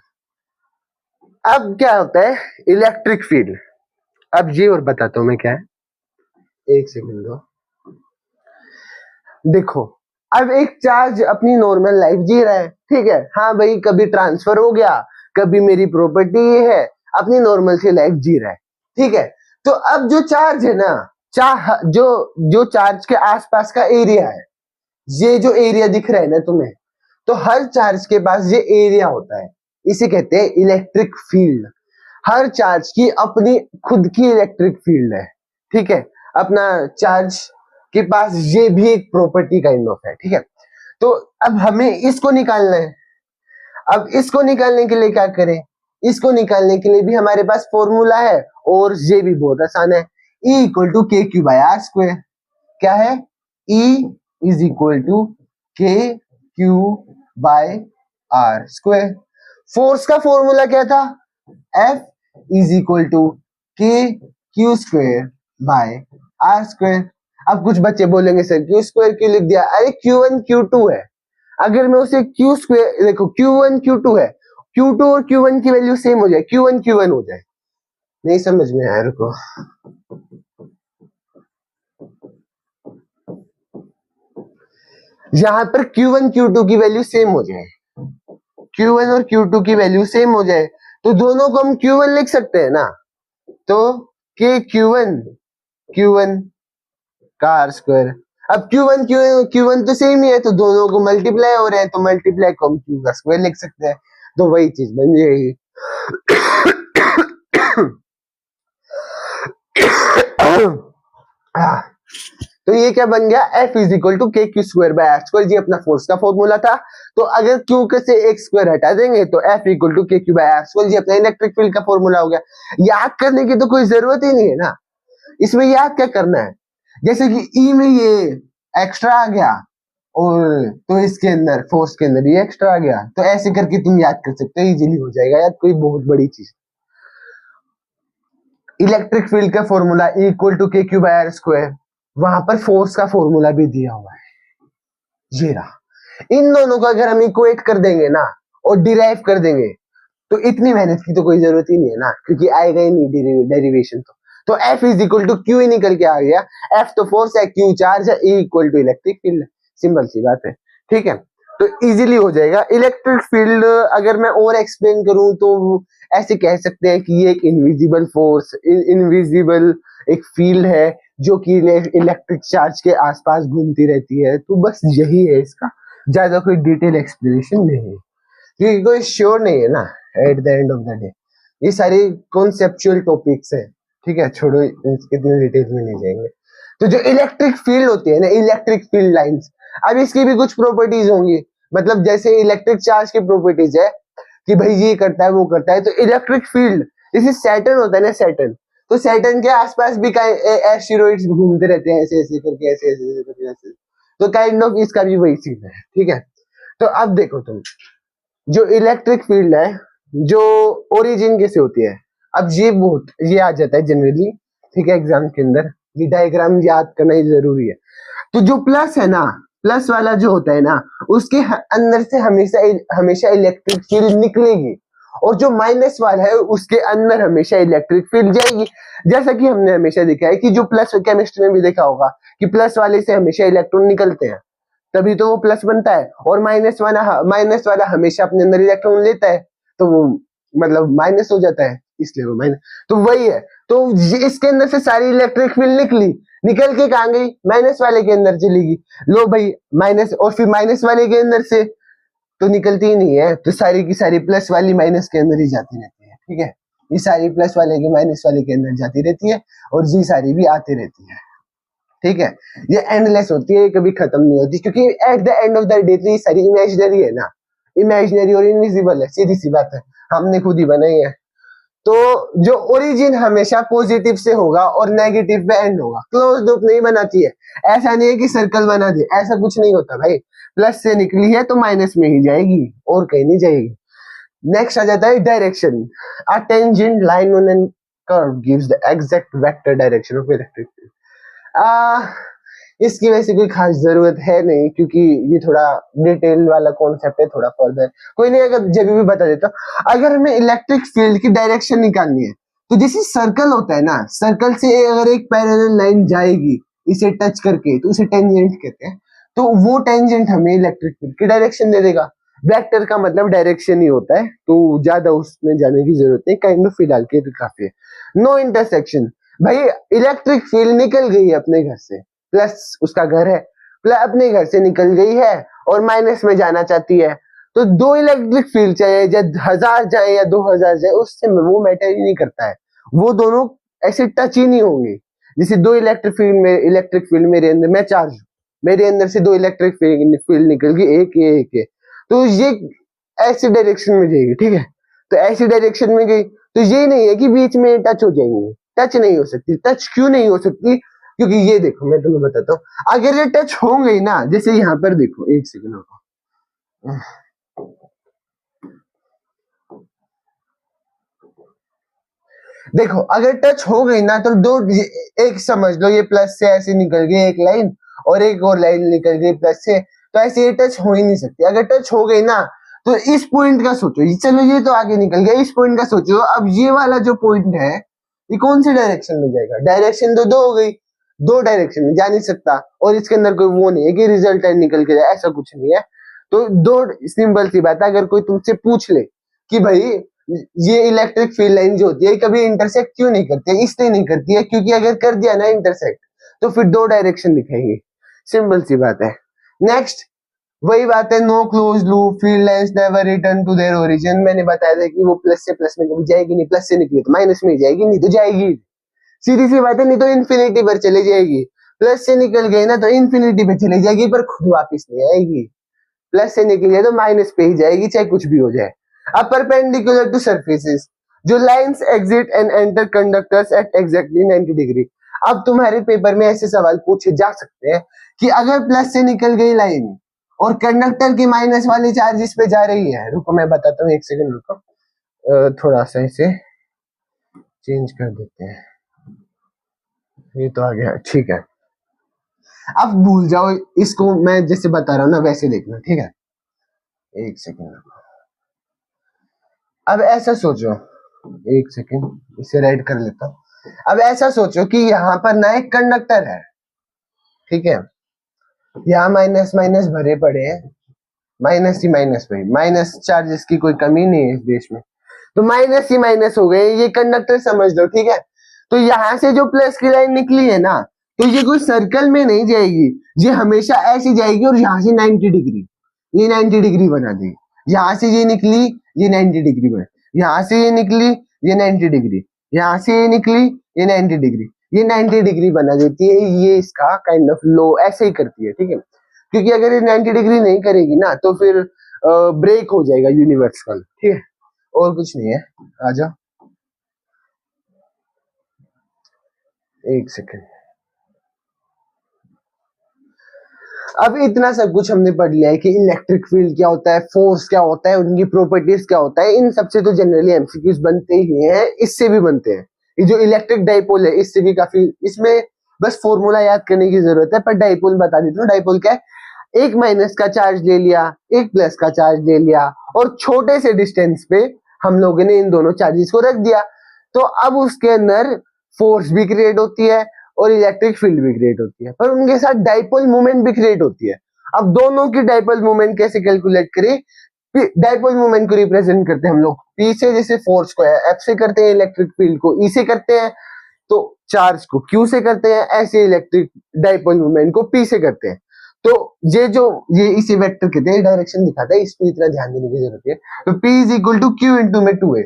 अब क्या होता है इलेक्ट्रिक फील्ड। अब ये और बताता हूं मैं क्या है, एक सेकंड दो। देखो, अब एक चार्ज अपनी नॉर्मल लाइफ जी रहा है, ठीक है, हाँ भाई, कभी ट्रांसफर हो गया, कभी मेरी प्रॉपर्टी ये है, अपनी नॉर्मल सी लाइफ जी रहा है, ठीक है। तो अब जो चार्ज है ना, जो चार्ज के आसपास का एरिया है, ये जो एरिया दिख रहा है ना तुम्हें, तो हर चार्ज के पास ये एरिया होता है, इसे कहते हैं इलेक्ट्रिक फील्ड। हर चार्ज की अपनी खुद की इलेक्ट्रिक फील्ड है, ठीक है। अपना चार्ज के पास ये भी एक प्रॉपर्टी काइंड ऑफ है, ठीक है। तो अब हमें इसको निकालना है। अब इसको निकालने के लिए क्या करें? इसको निकालने के लिए भी हमारे पास फॉर्मूला है और ये भी बहुत आसान है, E इक्वल टू KQ/R²। क्या है? E is equal to KQ/R²। फोर्स का फॉर्मूला क्या था? F is equal to KQ²/R²। अब कुछ बच्चे बोलेंगे सर Q² क्यों लिख दिया? अरे Q1 Q2 है, अगर मैं उसे Q², देखो Q1 Q2 है, Q2 और Q1 की वैल्यू सेम हो जाए, Q1 Q1 हो जाए। नहीं समझ में आया, रुको। यहां पर Q1 Q2 की वैल्यू सेम हो जाए, Q1 और Q2 की वैल्यू सेम हो जाए, तो दोनों को हम Q1 लिख सकते हैं ना। तो K Q1 का R²। अब Q1 तो सेम ही है, तो दोनों को मल्टीप्लाई हो रहे हैं, तो मल्टीप्लाई को हम Q का स्क्वायर लिख सकते हैं, तो वही चीज बन जाएगी। तो ये क्या बन गया? F is equal to KQ²/R²। ये अपना फोर्स का फॉर्मूला था। तो अगर Q से एक स्क्वायर हटा देंगे तो F इक्वल टू KQ/R², ये अपना इलेक्ट्रिक फील्ड का फॉर्मूला हो गया। याद करने की तो कोई जरूरत ही नहीं है ना, इसमें याद क्या करना है? जैसे कि E में ये एक्स्ट्रा आ गया और तो इसके अंदर फोर्स के अंदर ये एक्स्ट्रा आ गया, तो ऐसे करके तुम याद कर सकते हो, इजीली हो जाएगा याद, कोई बहुत बड़ी चीज। इलेक्ट्रिक फील्ड का formula E equal to KQ/R², वहां पर फोर्स का फॉर्मूला भी दिया हुआ है, ये रहा। इन दोनों को अगर हम इक्वेट कर देंगे ना और डिराइव कर देंगे, तो इतनी मेहनत की तो कोई जरूरत ही नहीं है ना, क्योंकि आएगा ही नहीं डेरिवेशन। तो F is equal to Q ही निकल के आ गया। F तो फोर्स है, Q चार्ज है, E equal to electric field है, सिंपल सी बात है, ठीक है। तो इजीली हो जाएगा। इलेक्ट्रिक फील्ड अगर मैं और एक्सप्लेन करूं तो ऐसे कह सकते हैं कि ये एक इनविजिबल फोर्स, इनविजिबल एक फील्ड है जो कि इलेक्ट्रिक चार्ज के आसपास घूमती रहती है। तो बस यही है इसका, ज्यादा कोई डिटेल एक्सप्लेनेशन नहीं है, क्योंकि कोई श्योर नहीं है ना at the end of the day. ये सारे कॉन्सेप्चुअल टॉपिक्स है, ठीक है, छोड़ो, इतने डिटेल में नहीं जाएंगे। तो जो इलेक्ट्रिक फील्ड होती है ना, इलेक्ट्रिक फील्ड लाइंस, अब इसकी भी कुछ प्रॉपर्टीज होंगी। मतलब जैसे इलेक्ट्रिक चार्ज की प्रॉपर्टीज है कि भाई ये करता है वो करता है, तो इलेक्ट्रिक फील्ड, जैसे सैटर्न होता है ना, सैटर्न, तो सैटर्न के आसपास भी एस्टेरॉइड्स घूमते रहते हैं, ऐसे ऐसे करके, ऐसे ऐसे करके, ऐसे। तो काइंड ऑफ इसका भी वही सीन है, ठीक है। तो अब देखो तुम, जो इलेक्ट्रिक फील्ड है, जो ओरिजिन कैसे होती है? अब ये आ जाता है जनरली, ठीक है, एग्जाम के अंदर ये डायग्राम याद करना ही जरूरी है। तो जो प्लस है ना, प्लस वाला जो होता है ना, उसके अंदर से हमेशा हमेशा इलेक्ट्रिक फील्ड निकलेगी, और जो माइनस वाला है उसके अंदर हमेशा इलेक्ट्रिक फील्ड जाएगी। जैसा कि हमने हमेशा देखा है कि जो प्लस, केमिस्ट्री में भी देखा होगा कि प्लस वाले से हमेशा इलेक्ट्रॉन निकलते हैं, तभी तो वो प्लस बनता है, और माइनस वाला हमेशा अपने अंदर इलेक्ट्रॉन लेता है, तो वो मतलब माइनस हो जाता है, इसलिए वो माइनस। तो वही है, तो इसके अंदर से सारी इलेक्ट्रिक फील्ड निकल के कहां गई, माइनस वाले के अंदर चलेगी। लो भाई माइनस, और फिर माइनस वाले के अंदर से तो निकलती ही नहीं है, तो सारी की सारी प्लस वाली माइनस के अंदर ही जाती रहती है, ठीक है। ये सारी प्लस वाले के माइनस वाले के अंदर जाती रहती है, और जी सारी भी आती रहती है, ठीक है। ये एंडलेस होती है, कभी खत्म नहीं होती, क्योंकि at the end of the day तो ये सारी इमेजिनरी है ना, इमेजिनरी और इनविजिबल है, सीधी सी बात है, हमने खुद ही बनाई है। तो जो ओरिजिन हमेशा पॉजिटिव से होगा और नेगेटिव पे एंड होगा, क्लोज लूप नहीं बनाती है। ऐसा नहीं है कि सर्कल बना दे, ऐसा कुछ नहीं होता भाई, प्लस से निकली है तो माइनस में ही जाएगी, और कहीं नहीं जाएगी। नेक्स्ट आ जाता है direction. A tangent line on an curve gives the exact vector direction of electric field. इसकी वैसे कोई खास जरूरत है नहीं, क्योंकि ये थोड़ा डिटेल वाला कॉन्सेप्ट है, थोड़ा फर्दर कोई नहीं, अगर जब भी बता देता हूँ। अगर हमें इलेक्ट्रिक फील्ड की डायरेक्शन निकालनी है, तो जैसे सर्कल होता है ना, सर्कल से अगर एक पैरेलल लाइन जाएगी इसे टच करके, तो उसे टेंजेंट कहते हैं। तो वो टेंजेंट हमें इलेक्ट्रिक फील्ड की डायरेक्शन दे देगा। वेक्टर का मतलब डायरेक्शन ही होता है, तो ज्यादा उसमें जाने की जरूरत नहीं, काइंड ऑफ फिलहाल के लिए काफी है। नो इंटरसेक्शन, भाई इलेक्ट्रिक फील्ड निकल गई है अपने घर से, प्लस उसका घर है, प्लस अपने घर से निकल गई है और माइनस में जाना चाहती है, तो दो इलेक्ट्रिक फील्ड चाहे या 1000 जाए या 2000 जाए, उससे वो मैटर ही नहीं करता है, वो दोनों ऐसे टच ही नहीं होंगे। जैसे दो इलेक्ट्रिक फील्ड मेरे अंदर, मैं चार्ज हूं, मेरे अंदर से दो इलेक्ट्रिक फील्ड निकल गई, एक है, तो ये ऐसी डायरेक्शन में जाएगी, ठीक है। तो ऐसी डायरेक्शन में गई, तो ये नहीं है कि बीच में टच हो जाएंगे, टच नहीं हो सकती। टच क्यों नहीं हो सकती, क्योंकि ये देखो मैं तुम्हें बताता हूँ, अगर ये टच हो गई ना, जैसे यहाँ पर देखो, एक सेकंड रुको, देखो अगर टच हो गई ना, तो दो, एक समझ लो ये प्लस से ऐसे निकल गई एक लाइन, और एक और लाइन निकल गई प्लस से, तो ऐसे ये टच हो ही नहीं सकती। अगर टच हो गई ना, तो इस पॉइंट का सोचो, ये चलो ये तो आगे निकल गया, इस पॉइंट का सोचो, अब ये वाला जो पॉइंट है ये कौन सी डायरेक्शन में जाएगा, डायरेक्शन तो दो हो गई, दो डायरेक्शन में जा नहीं सकता, और इसके अंदर कोई वो नहीं है कि रिजल्टेंट निकल के जाए, ऐसा कुछ नहीं है। तो दो, सिंपल सी बात है, अगर कोई तुमसे पूछ ले कि भाई ये इलेक्ट्रिक फील्ड लाइन जो होती है कभी इंटरसेक्ट क्यों नहीं करती है, इसलिए नहीं करती है क्योंकि अगर कर दिया ना इंटरसेक्ट, तो फिर दो डायरेक्शन दिखेंगे, सिंपल सी बात है। नेक्स्ट वही बात है, no close loop, field lines never return to their origin. मैंने बताया था कि वो प्लस से प्लस में कभी जाएगी नहीं, प्लस से निकली तो माइनस में जाएगी, नहीं तो जाएगी, सीधी सी बात है, नहीं तो इन्फिनिटी पर चली जाएगी। प्लस से निकल गई ना तो इन्फिनिटी पे चली जाएगी, पर खुद वापस नहीं आएगी। प्लस से निकली है तो माइनस पे ही जाएगी, चाहे कुछ भी हो जाए। अब परपेंडिकुलर टू सरफेसेस, जो lines exit and enter conductors at exactly 90 degree. अब तुम्हारे पेपर में ऐसे सवाल पूछे जा सकते हैं कि अगर प्लस से निकल गई लाइन और कंडक्टर की माइनस वाली चार्ज इस पे जा रही है, रुको मैं बताता हूँ, एक सेकंड रुको, थोड़ा सा इसे चेंज कर देते हैं, ये तो आ गया, ठीक है। अब भूल जाओ इसको, मैं जैसे बता रहा हूँ ना वैसे देखना, ठीक है, एक सेकंड। अब ऐसा सोचो, एक सेकंड इसे राइट कर लेता हूँ। अब ऐसा सोचो कि यहाँ पर ना एक कंडक्टर है, ठीक है, यहाँ माइनस माइनस भरे पड़े हैं, माइनस ही माइनस भाई, माइनस चार्जेस की कोई कमी नहीं है इस देश में, तो माइनस ही माइनस हो गए, ये कंडक्टर समझ लो, ठीक है। तो यहाँ से जो प्लस की लाइन निकली है ना, तो ये कोई सर्कल में नहीं जाएगी, ये हमेशा ऐसी जाएगी, और यहाँ से 90 डिग्री, ये 90 डिग्री बना देगी। यहाँ से ये निकली, ये 90 डिग्री बना, यहाँ से ये निकली, ये 90 डिग्री, यहाँ से ये निकली, ये 90 डिग्री, ये 90 डिग्री बना देती है। ये इसका काइंड ऑफ लो ऐसे ही करती है, ठीक है, क्योंकि अगर ये 90 डिग्री नहीं करेगी ना, तो फिर ब्रेक हो जाएगा यूनिवर्स का, ठीक है, और कुछ नहीं है। आ जाओ, एक सेकंड। अब इतना सब कुछ हमने पढ़ लिया है कि इलेक्ट्रिक फील्ड क्या होता है, फोर्स क्या होता है, उनकी प्रॉपर्टीज क्या होता है। इन सबसे तो जनरली एमसीक्यूज बनते ही हैं, इससे भी बनते हैं। ये जो इलेक्ट्रिक डाइपोल है इससे भी काफी, इसमें बस फॉर्मूला याद करने की जरूरत है। पर डाइपोल बता देता हूँ। डाइपोल क्या है, एक माइनस का चार्ज ले लिया, एक प्लस का चार्ज ले लिया, और छोटे से डिस्टेंस पे हम लोगों ने इन दोनों चार्जेस को रख दिया। तो अब उसके अंदर फोर्स भी क्रिएट होती है और इलेक्ट्रिक फील्ड भी क्रिएट होती है, पर उनके साथ डाइपोल मूवमेंट भी क्रिएट होती है। अब दोनों की डाइपोल मूवमेंट कैसे कैलकुलेट करें? डाइपोल मूवमेंट को रिप्रेजेंट करते हैं हम लोग पी से, जैसे फोर्स को एफ से करते हैं, इलेक्ट्रिक फील्ड को ई से करते हैं, तो चार्ज को क्यू से करते हैं, ऐसे इलेक्ट्रिक डाइपोल मूवमेंट को पी से करते हैं। तो ये इसी वेक्टर कहते हैं, डायरेक्शन दिखाता है, इस पे इतना ध्यान देने की जरूरत है। तो P is equal to Q into में 2a,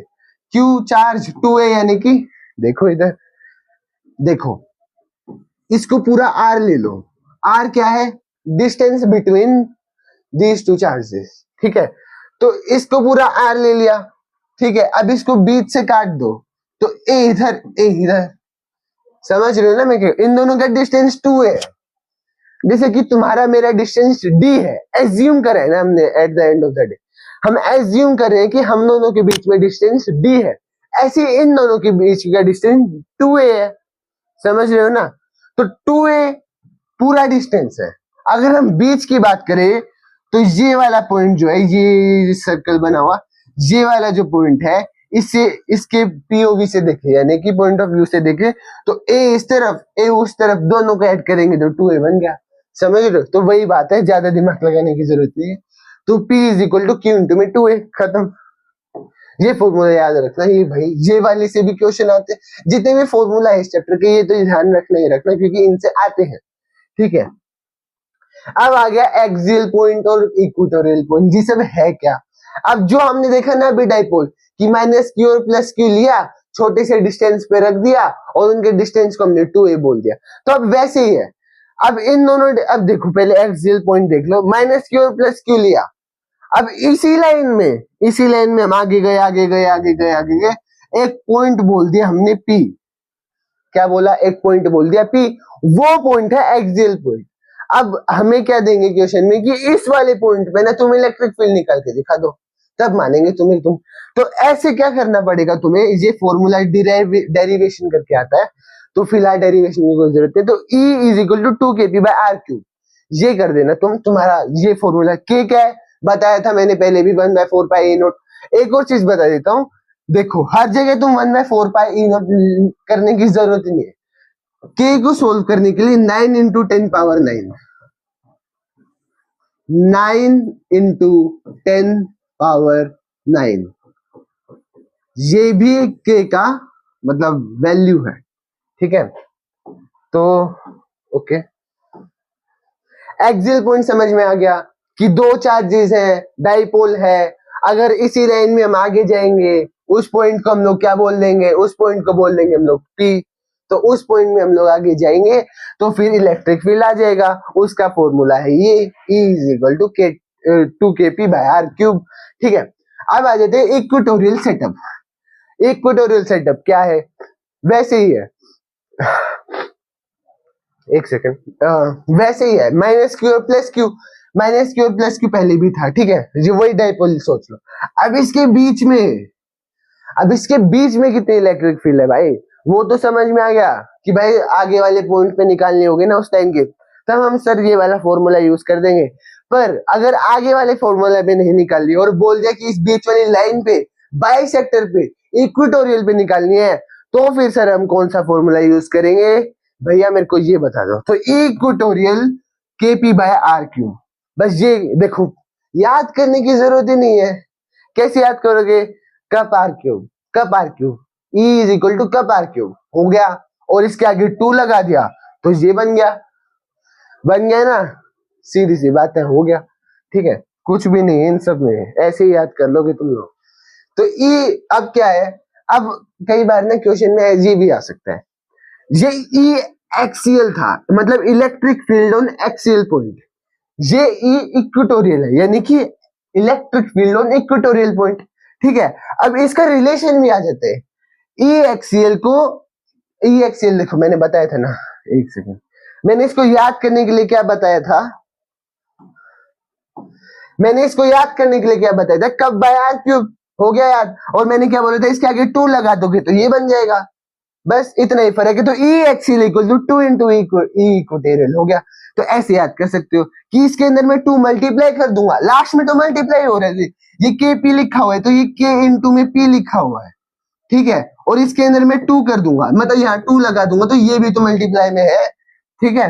क्यू चार्ज 2a, यानी कि देखो इधर, देखो इसको पूरा R ले लो। R क्या है? Distance between these two charges, ठीक है। तो इसको पूरा R ले लिया, ठीक है। अब इसको बीच से काट दो, तो A इधर, A इधर, समझ रहे हो ना? मैं इन दोनों का डिस्टेंस 2 है। जैसे कि तुम्हारा मेरा डिस्टेंस d है, एज्यूम करें ना हमने, at the end of the day हम एज्यूम कर रहे हैं कि हम दोनों के बीच में डिस्टेंस d है, ऐसे इन दोनों के बीच का डिस्टेंस 2a है, समझ रहे हो ना? तो 2a पूरा डिस्टेंस है। अगर हम बीच की बात करें तो ये वाला पॉइंट जो है, ये सर्कल बना हुआ, ये वाला जो पॉइंट है, इससे इसके पीओवी से देखे, यानी कि पॉइंट ऑफ व्यू से देखे, तो a इस तरफ, a उस तरफ, दोनों को ऐड करेंगे तो 2a बन गया, समझ रहे हो? तो वही बात है, ज्यादा दिमाग लगाने की जरूरत नहीं है। तो P is equal to Q into में 2a, खत्म। ये फॉर्मूला याद रखना। ये भाई ये वाले से भी क्वेश्चन आते हैं, जितने भी फॉर्मूला है इस चैप्टर के, ये तो ध्यान रखना ही रखना, क्योंकि इनसे आते हैं, ठीक है। अब आ गया एक्सियल पॉइंट और इक्वेटोरियल पॉइंट, ये सब है क्या? अब जो हमने देखा ना अभी डाइपोल कि माइनस क्यू और प्लस क्यू लिया, छोटे से डिस्टेंस पे रख दिया और उनके डिस्टेंस को हमने 2a बोल दिया, तो अब वैसे ही है। अब इन दोनों, अब देखो पहले एक्सियल पॉइंट देख लो, माइनस क्यू और प्लस क्यू लिया, अब इसी लाइन में हम आगे गए, एक पॉइंट बोल दिया हमने P। क्या बोला? एक पॉइंट बोल दिया P, वो पॉइंट है एक्सियल पॉइंट। अब हमें क्या देंगे क्वेश्चन में कि इस वाले पॉइंट पे ना तुम इलेक्ट्रिक फील्ड निकाल के दिखा दो, तब मानेंगे तुम। तो ऐसे क्या करना पड़ेगा तुम्हें, ये फॉर्मूला डेरिवेशन करके आता है, तो फिलहाल डेरिवेशन की कोई जरूरत है। तो E is equal to 2kp by r cube, ये कर देना तुम। तुम्हारा ये फॉर्मूला K क्या है बताया था मैंने पहले भी, 1/4 पाई e नॉट। एक और चीज बता देता हूँ, देखो हर जगह तुम 1/4 पाई e नॉट करने की जरूरत नहीं है। K को सोल्व करने के लिए 9 इंटू 10 पावर 9, 9 इंटू 10 पावर 9, ये भी K का मतलब वैल्यू है, ठीक है। तो ओके, एक्सियल पॉइंट समझ में आ गया कि दो चार्जेस हैं, डाइपोल है। अगर इसी लाइन में हम आगे जाएंगे, उस पॉइंट को हम लोग क्या बोल देंगे, उस पॉइंट को बोल देंगे हम लोग P। तो उस पॉइंट में हम लोग आगे जाएंगे तो फिर इलेक्ट्रिक फील्ड आ जाएगा, उसका फॉर्मूला है ये E is equal to 2kp by r cube, ठीक है। अब आ जाते हैं इक्वेटोरियल सेटअप। इक्वेटोरियल सेटअप क्या है? वैसे ही है, एक सेकंड, वैसे ही है, माइनस क्यू और प्लस क्यू, माइनस क्यू और प्लस क्यू पहले भी था, ठीक है। ये वही डाइपोल सोच लो। अब इसके बीच में कितनी इलेक्ट्रिक फील्ड है भाई, वो तो समझ में आ गया कि भाई आगे वाले पॉइंट पे निकालने होंगे ना उस टाइम के, तब हम सर ये वाला फॉर्मूला यूज कर देंगे। पर अगर आगे वाले फॉर्मूला पे नहीं निकाल ली और बोल दिया कि इस बीच वाली लाइन पे, बाइसेक्टर पे, इक्वेटोरियल पे निकालनी है, तो फिर सर हम कौन सा फॉर्मूला यूज करेंगे भैया, मेरे को ये बता दो। तो equatorial Kp by r cube, बस ये देखो, याद करने की जरूरत ही नहीं है। कैसे याद करोगे? Cup r cube, cup r cube, E is equal to cup r cube हो गया, और इसके आगे 2 लगा दिया तो ये बन गया ना, सीधी सी बात है, हो गया, ठीक है। कुछ भी नहीं इन सब में, ऐसे ही याद कर लोगे तुम लोग। तो E अब क्या है, अब कई बार ना क्वेश्चन में ये भी आ सकता है, ये E एक्सियल था, मतलब electric field on axial point, ये E इक्वेटोरियल है, यानी कि electric field on equatorial point, ठीक है। अब इसका रिलेशन भी आ जाते हैं, E एक्सियल देखो मैंने बताया था ना, एक सेकंड, मैंने इसको याद करने के लिए क्या बताया था, मैंने इसको याद करने के लिए क्या बताया था, कब बाय आर क्यूब, हो गया याद। और मैंने क्या बोला था, इसके आगे 2 लगा दोगे तो ये बन जाएगा, बस इतना ही फर्क है। तो E axial equal to 2 into E equatorial हो गया। तो ऐसे याद कर सकते हो कि इसके अंदर मैं 2 मल्टीप्लाई कर दूंगा, लास्ट में तो मल्टीप्लाई हो रहा है, ये के पी लिखा हुआ है तो ये के इंटू में पी लिखा हुआ है, ठीक है। और इसके अंदर मैं 2 कर दूंगा, मतलब यहाँ 2 लगा दूंगा तो ये भी तो मल्टीप्लाई में है, ठीक है।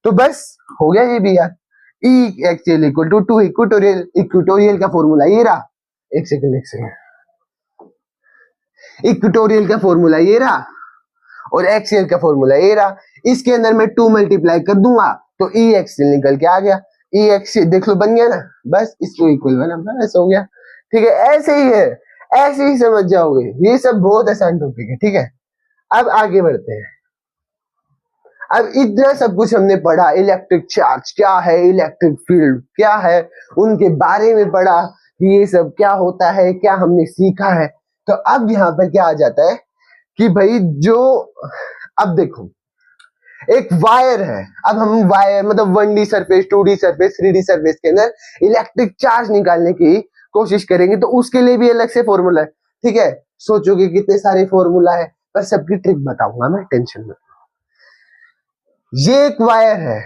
तो बस हो गया ये भी यार, E axial equal to 2 equatorial, equatorial का फॉर्मूला ये रहा, एक सेकंड, इक्वेटोरियल का फॉर्मूला ये रहा और एक्सियल का फॉर्मूला ये रहा। इसके अंदर मैं 2 मल्टीप्लाई कर दूंगा तो ई एक्सियल निकल के आ गया, ई एक्सियल देख लो बन गया ना, बस इसको इक्वल बना, बस हो गया, ठीक है। ऐसे ही है, ऐसे ही समझ जाओगे, ये सब बहुत आसान टॉपिक है, ठीक है। अब आगे बढ़ते हैं। अब इतना सब कुछ हमने पढ़ा, इलेक्ट्रिक चार्ज क्या है, इलेक्ट्रिक फील्ड क्या है, उनके बारे में पढ़ा कि ये सब क्या होता है, क्या हमने सीखा है। तो अब यहाँ पर क्या आ जाता है कि भाई जो, अब देखो एक वायर है, अब हम वायर मतलब 1D surface, 2D surface, 3D surface के अंदर इलेक्ट्रिक चार्ज निकालने की कोशिश करेंगे तो उसके लिए भी अलग से फॉर्मूला है, ठीक है। सोचोगे कितने सारे फॉर्मूला है, पर सबकी ट्रिक बताऊंगा मैं, टेंशन मत। ये एक वायर है,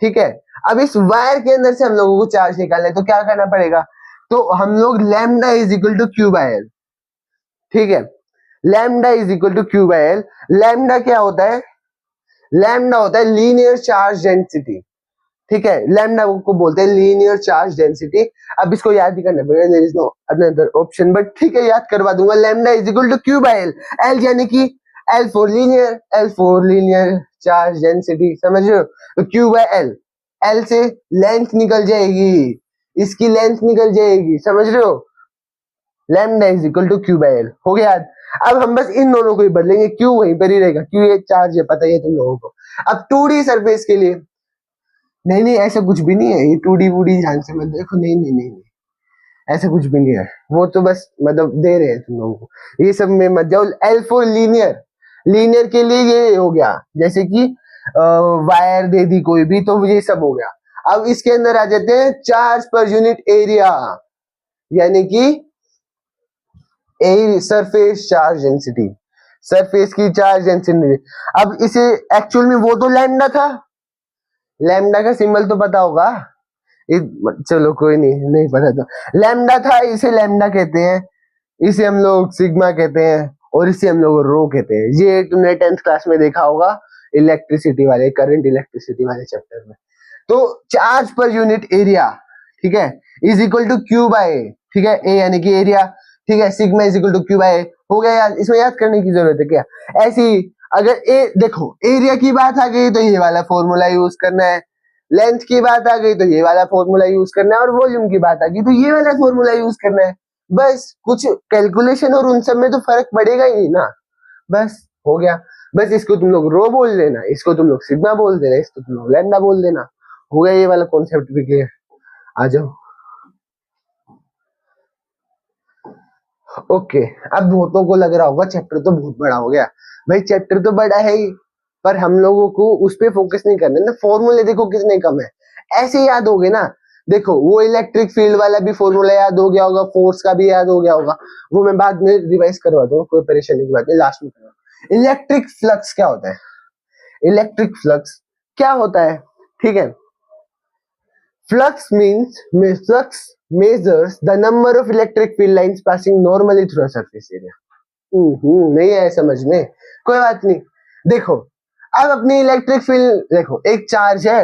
ठीक है। अब इस वायर के अंदर से हम लोगों को चार्ज निकालना है तो क्या करना पड़ेगा, तो हम लोग lambda is equal to Q by L, ठीक है। Lambda is equal to Q by L. Lambda क्या होता है, लैम्डा होता है लीनियर चार्ज डेंसिटी, ठीक है। लैम्डा को बोलते हैं लीनियर चार्ज डेंसिटी। अब इसको याद ही करना पड़ेगा, there is no another option, but ठीक है याद करवा दूंगा। Lambda is equal to Q by L, L यानी कि L for linear, L for linear charge density, समझ रहे हो। तो क्यू बाय एल, एल से लेंथ निकल जाएगी, इसकी लेंथ निकल जाएगी, समझ रहे हो। Lambda is equal to Q by L, हो गया याद। अब हम बस इन दोनों को ही बदलेंगे, क्यू वहीं पर ही रहेगा, क्यू ये चार्ज है, पता ही है तुम लोगों को। अब 2D सरफेस के लिए नहीं नहीं ऐसा कुछ भी नहीं है, ये 2D वूडी ध्यान से मत देखो, नहीं नहीं नहीं, ऐसा कुछ भी नहीं है, वो तो बस मतलब दे रहे हैं तुम लोगों को, ये सब में मत जाओ। एल फॉर लीनियर, लीनियर के लिए ये हो गया, जैसे कि वायर दे दी कोई भी तो ये सब हो गया। अब इसके अंदर आ जाते हैं चार्ज पर यूनिट एरिया, यानी कि सरफेस चार्ज डेंसिटी, सरफेस की चार्ज डेंसिटी। अब इसे एक्चुअल में वो तो लैम्डा था, लैम्डा का सिंबल तो पता होगा, चलो कोई नहीं, नहीं पता तो लैम्डा था, इसे लैम्डा कहते हैं, इसे हम लोग सिग्मा कहते हैं और इसे हम लोग रो कहते हैं। ये तुमने 10th क्लास में देखा होगा इलेक्ट्रिसिटी वाले, करंट इलेक्ट्रिसिटी वाले चैप्टर में। तो चार्ज पर यूनिट एरिया, ठीक है, is equal to Q by A, ठीक है, ए यानी कि एरिया, ठीक है, sigma is equal to Q by A, हो गया यार, इसमें याद करने की जरूरत है क्या। ऐसी अगर ए देखो एरिया की बात आ गई तो ये वाला फॉर्मूला यूज करना है, लेंथ की बात आ गई तो ये वाला फॉर्मूला यूज करना है, और वॉल्यूम की बात आ गई तो ये वाला फॉर्मूला यूज करना है। बस कुछ कैलकुलेशन और उन सब में तो फर्क पड़ेगा ही नहीं ना, बस हो गया। बस इसको तुम लोग रो बोल देना, इसको तुम लोग सिग्मा बोल देना, इसको तुम लोग लैम्डा बोल देना, हो गया ये वाला कॉन्सेप्ट भी क्लियर। आ जाओ ओके। अब बहुतों को लग रहा होगा चैप्टर तो बहुत बड़ा हो गया, भाई चैप्टर तो बड़ा है ही, पर हम लोगों को उस पर फोकस नहीं करना ना। फॉर्मूले देखो कितने कम है, ऐसे याद हो गए ना। देखो वो इलेक्ट्रिक फील्ड वाला भी फॉर्मूला याद हो गया होगा, फोर्स का भी याद हो गया होगा, वो मैं बाद में रिवाइज करवा दूंगा, कोई परेशानी की बात नहीं, लास्ट में करवा। इलेक्ट्रिक फ्लक्स क्या होता है, इलेक्ट्रिक फ्लक्स क्या होता है, ठीक है। Flux means flux measures the number of electric field lines passing normally through a surface area। नहीं है समझ में, कोई बात नहीं। देखो अब अपनी इलेक्ट्रिक फील्ड देखो, एक चार्ज है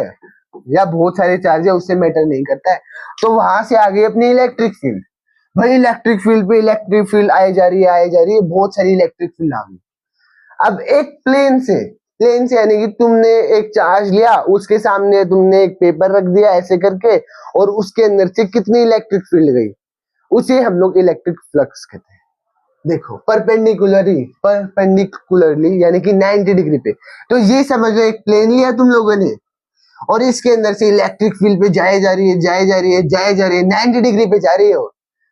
या बहुत सारे चार्ज है, उससे मैटर नहीं करता है, तो वहां से आ गई अपनी इलेक्ट्रिक फील्ड। भाई इलेक्ट्रिक फील्ड पे इलेक्ट्रिक फील्ड आई जा रही है, आई जा रही है, बहुत सारी इलेक्ट्रिक फील्ड आ गई। अब एक प्लेन से यानी कि तुमने एक चार्ज लिया, उसके सामने तुमने एक पेपर रख दिया ऐसे करके, और उसके अंदर से कितनी इलेक्ट्रिक फील्ड गई, उसे हम लोग इलेक्ट्रिक फ्लक्स कहते हैं। देखो परपेंडिकुलरली यानी कि 90 डिग्री पे, तो ये समझ लो एक प्लेन लिया तुम लोगों ने, और इसके अंदर से इलेक्ट्रिक फील्ड पे जाए जा रही है, जाए जा रही है, जाए जा रही है, 90 डिग्री पे जा रही है,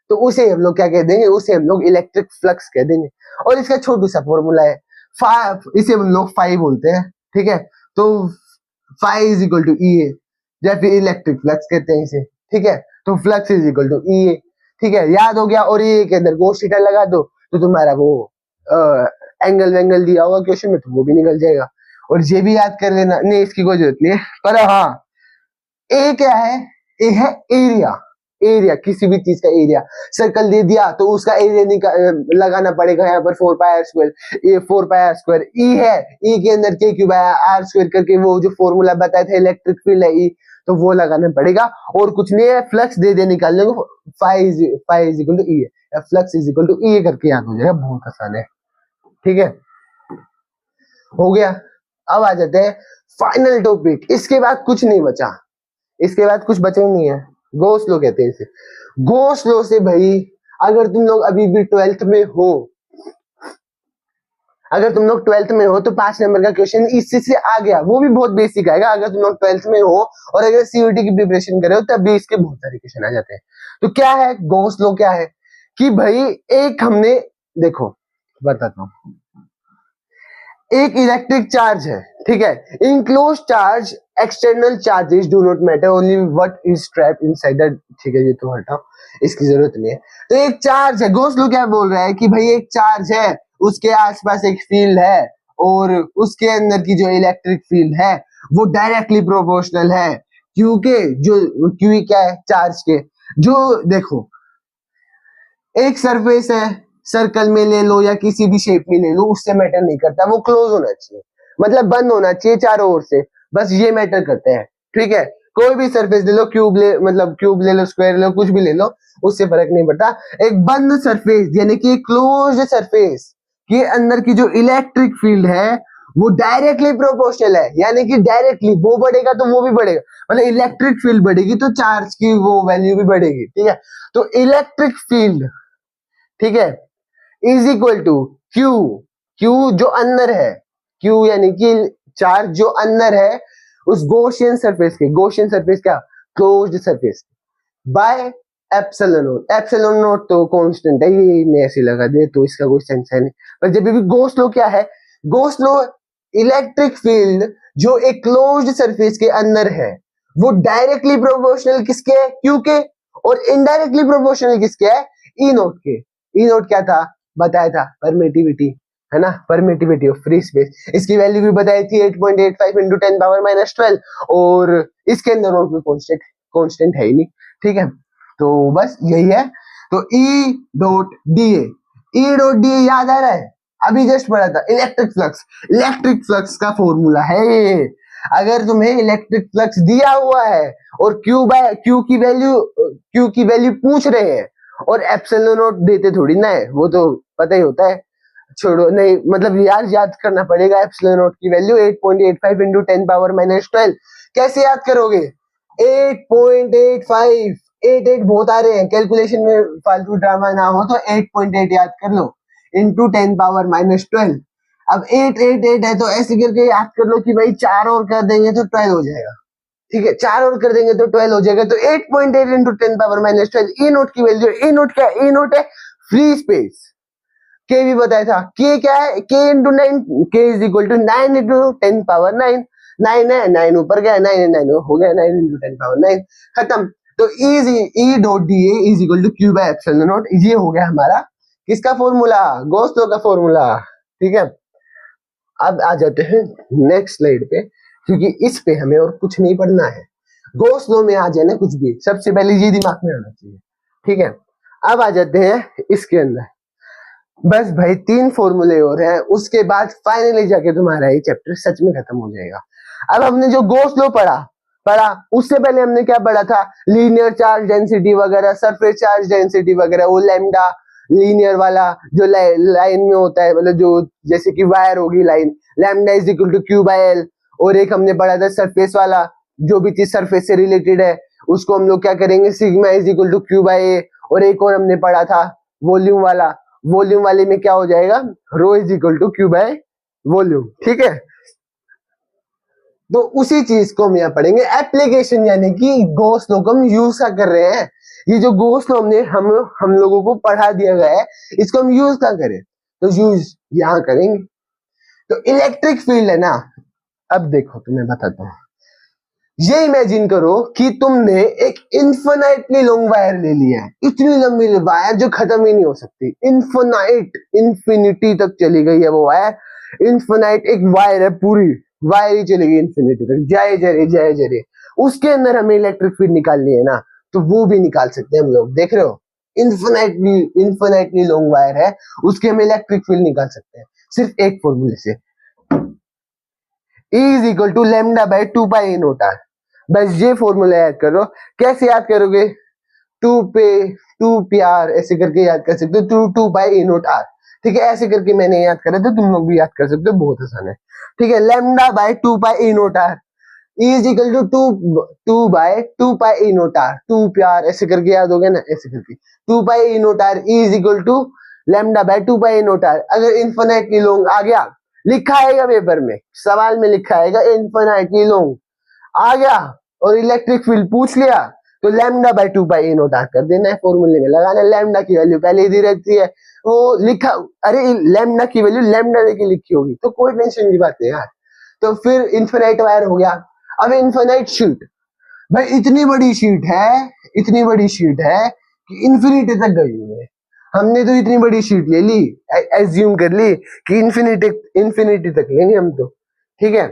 तो उसे हम लोग क्या कह देंगे, उसे हम लोग इलेक्ट्रिक फ्लक्स कह देंगे। और इसका छोटू सा फॉर्मूला है, इसे हम लोग फाई बोलते हैं, ठीक है। तो फाई इज इक्वल टू ई ए, या फिर इलेक्ट्रिक फ्लक्स कहते हैं इसे, ठीक है, तो फ्लक्स इज इक्वल टू ई ए, ठीक है, याद हो गया। और ये के अंदर cos थीटा लगा दो तो तुम्हारा वो एंगल वेंगल दिया होगा क्वेश्चन में तो वो भी निकल जाएगा। और ये भी याद कर लेना, नहीं इसकी कोई जरूरत नहीं है, पर हाँ ए क्या है, ए है एरिया, एरिया किसी भी चीज का एरिया। सर्कल दे दिया तो उसका एरिया लगाना पड़ेगा यहाँ पर 4πr², ये 4πr²। ई है, ई के अंदर के क्यूब है r² करके वो जो फॉर्मूला बताया था इलेक्ट्रिक फील्ड है ई, तो वो लगाना पड़ेगा और कुछ नहीं है। फ्लक्स दे दे निकालने को, फाई इज इक्वल टू ई है, फ्लक्स इज इक्वल टू ई करके याद हो जाएगा, बहुत आसान है, ठीक है, हो गया। अब आ जाते हैं फाइनल टॉपिक, इसके बाद कुछ नहीं बचा, इसके बाद कुछ बचा नहीं है, गॉस लॉ कहते हैं इसे। गॉस लॉ से भाई अगर तुम लोग अभी भी 12th में हो, अगर तुम लोग 12th में हो तो 5 नंबर का क्वेश्चन इसी से आ गया, वो भी बहुत बेसिक आएगा। अगर तुम लोग 12th में हो और अगर सीयूटी की प्रिपरेशन कर रहे हो तब भी इसके बहुत सारे क्वेश्चन आ जाते हैं। तो क्या है गॉस लॉ, क्या है कि भाई एक हमने देखो बताता हूं, एक इलेक्ट्रिक चार्ज है, ठीक है, enclose charge external charges do not matter only what is trapped inside that, ठीक है, ये तो हटाओ, इसकी जरूरत नहीं है। तो एक चार्ज है, गॉस लॉ क्या बोल रहा है कि भाई एक चार्ज है, उसके आसपास एक फील्ड है और उसके अंदर की जो इलेक्ट्रिक फील्ड है वो डायरेक्टली प्रोपोर्शनल है, क्योंकि जो क्यू क्या है चार्ज के, जो देखो एक सरफेस है, सर्कल में ले लो या किसी भी शेप में ले लो, उससे मैटर नहीं करता, वो क्लोज होना चाहिए, मतलब बंद होना चाहिए चारों ओर से, बस ये मैटर करते हैं, ठीक है। कोई भी सरफेस ले लो, क्यूब ले, मतलब क्यूब ले लो, स्क्वायर ले लो, कुछ भी ले लो, उससे फर्क नहीं पड़ता। एक बंद सरफेस यानी कि क्लोज सरफेस के अंदर की जो इलेक्ट्रिक फील्ड है वो डायरेक्टली प्रोपोर्शनल है, यानी कि डायरेक्टली वो बढ़ेगा तो वो भी बढ़ेगा, मतलब इलेक्ट्रिक फील्ड बढ़ेगी तो चार्ज की वो वैल्यू भी बढ़ेगी, ठीक है। तो इलेक्ट्रिक फील्ड, ठीक है, is equal to Q, Q जो अंदर है, क्यू यानी कि चार्ज जो अंदर है उस गॉसियन सरफेस के, गॉसियन सरफेस क्या, closed surface, bye epsilon not. Epsilon not तो कांस्टेंट है, ये नहीं ऐसे लगा दे तो इसका कोई सेंस है नहीं, पर जब भी गॉस लॉ क्या है, गॉस लॉ इलेक्ट्रिक फील्ड जो एक क्लोज्ड सरफेस के अंदर है वो डायरेक्टली प्रोपोर्शनल किसके है, क्यू के, और इनडायरेक्टली प्रोपोर्शनल किसके है, ई नॉट के। ई नॉट क्या था, बताया था परमिटिविटी, है ना, परमिटिविटी ऑफ फ्री स्पेस, इसकी वैल्यू भी बताई थी 8.85 इंटू 10⁻⁻12, और इसके अंदर और कोई कांस्टेंट है ही नहीं, ठीक है। तो बस यही है। तो ई डॉट डी ए, ई डॉट डी ए याद आ रहा है, अभी जस्ट पढ़ा था, इलेक्ट्रिक फ्लक्स, इलेक्ट्रिक फ्लक्स का फॉर्मूला है ये। अगर तुम्हें इलेक्ट्रिक फ्लक्स दिया हुआ है और क्यू की वैल्यू पूछ रहे हैं और एप्सिलॉन नॉट देते थोड़ी ना है, वो तो पता ही होता है, छोड़ो, नहीं मतलब याद करना पड़ेगा एप्सिलॉन नॉट की वैल्यू 8.85 इंटू 10⁻⁻12। कैसे याद करोगे, 8.85, 88 बहुत आ रहे हैं, कैलकुलेशन में फालतू ड्रामा ना हो तो 8.8 याद कर लो इंटू 10⁻⁻12। अब 888 है तो ऐसे करके याद कर लो कि भाई 4 और कर देंगे तो 12 हो जाएगा, ठीक है, 4 और कर देंगे तो 12 हो जाएगा। तो 8.8 इंटू 10⁻⁻12, ई नोट की वैल्यू, ई नोट क्या है, ई नोट है फ्री स्पेस, के भी बताया था, के क्या है, के इंटू 9, के इज इक्वल टू 9 इंटू 10⁻9, 9 है, 9 ऊपर गया, 9 है, 9 हो गया, 9 इंटू 10⁻9, खत्म। तो E dot D A is equal to Q by epsilon naught, ये हो गया हमारा किसका फॉर्मूला, गॉस लॉ का फॉर्मूला, ठीक है। अब आ जाते हैं नेक्स्ट स्लाइड पे, क्योंकि इस पे हमें और कुछ नहीं पढ़ना है, गॉस लॉ में आ जाए ना कुछ भी, सबसे पहले ये दिमाग में आना चाहिए, ठीक है। अब आ जाते हैं इसके अंदर, बस भाई 3 फॉर्मूले और हैं, उसके बाद फाइनली जाके तुम्हारा ये चैप्टर सच में खत्म हो जाएगा। अब हमने जो गॉस लॉ पढ़ा उससे पहले हमने क्या पढ़ा था, लीनियर चार्ज डेंसिटी वगैरह, सरफेस चार्ज डेंसिटी वगैरह, वो लैम्डा लीनियर वाला जो लाइन में होता है, मतलब जो जैसे कि वायर होगी line, lambda is equal to Q by L. और एक हमने पढ़ा था सरफेस वाला, जो भी चीज सरफेस से रिलेटेड है उसको हम लोग क्या करेंगे, sigma is equal to Q by A. और एक और हमने पढ़ा था वॉल्यूम वाला, वॉल्यूम वाले में क्या हो जाएगा, rho is equal to Q by volume, ठीक है। तो उसी चीज को हम यहाँ पढ़ेंगे, एप्लीकेशन यानी कि गॉस लॉ को हम यूज क्या कर रहे हैं, ये जो गॉस लॉ हमने हम लोगों को पढ़ा दिया गया है इसको हम यूज क्या करें, तो यूज यहाँ करेंगे। तो इलेक्ट्रिक फील्ड है ना, अब देखो तुम्हें बताता हूँ, ये इमेजिन करो कि तुमने एक इन्फिनाइटली लॉन्ग वायर ले लिया है, इतनी लंबी वायर जो खत्म ही नहीं हो सकती, इन्फिनाइट, इन्फिनिटी तक चली गई है वो वायर, इन्फिनाइट एक वायर है, पूरी वायर ही चली गई इन्फिनिटी तक, जाए जरे उसके अंदर हमें इलेक्ट्रिक फील्ड निकालनी है ना, तो वो भी निकाल सकते हैं हम लोग, देख रहे हो, इन्फिनाइटली लॉन्ग वायर है, उसके हम इलेक्ट्रिक फील्ड निकाल सकते हैं सिर्फ एक फॉर्मूले से, E is equal to lambda by 2 pi naught R. बस ये फॉर्मूला याद करो। कैसे याद करोगे? 2 पी आर ऐसे करके याद कर सकते हो, 2 पाई नोट आर, ठीक है, ऐसे करके मैंने याद करा था, तुम लोग भी याद कर सकते हो, बहुत आसान है, ठीक है। Lambda by 2 pi naught R is equal to 2 by 2 pi naught R, 2 प्यार ऐसे करके याद हो गया ना, ऐसे करके 2 pi naught R is equal to lambda by 2 pi naught R. अगर इन्फिनिटली लॉन्ग आ गया, लिखा आएगा पेपर में, सवाल में लिखा आएगा इन्फिनिटली लॉन्ग आ गया और इलेक्ट्रिक फील्ड पूछ लिया, तो lambda by 2 pi naught R कर देना है, फॉर्मूले में लगाना, लेमडा की वैल्यू पहले ही दी रहती है, वो लिखा, अरे लेमडा की वैल्यू लेमडा देके लिखी होगी, तो कोई टेंशन की बात नहीं यार। तो फिर इन्फिनाइट वायर हो गया। अब इन्फिनाइट शीट, भाई इतनी बड़ी शीट है, इतनी बड़ी शीट है कि इन्फिनिटी तक गई हुई है, हमने तो इतनी बड़ी शीट ले ली, एज्यूम कर ली कि इन्फिनिटी तक लेंगे हम, तो ठीक है,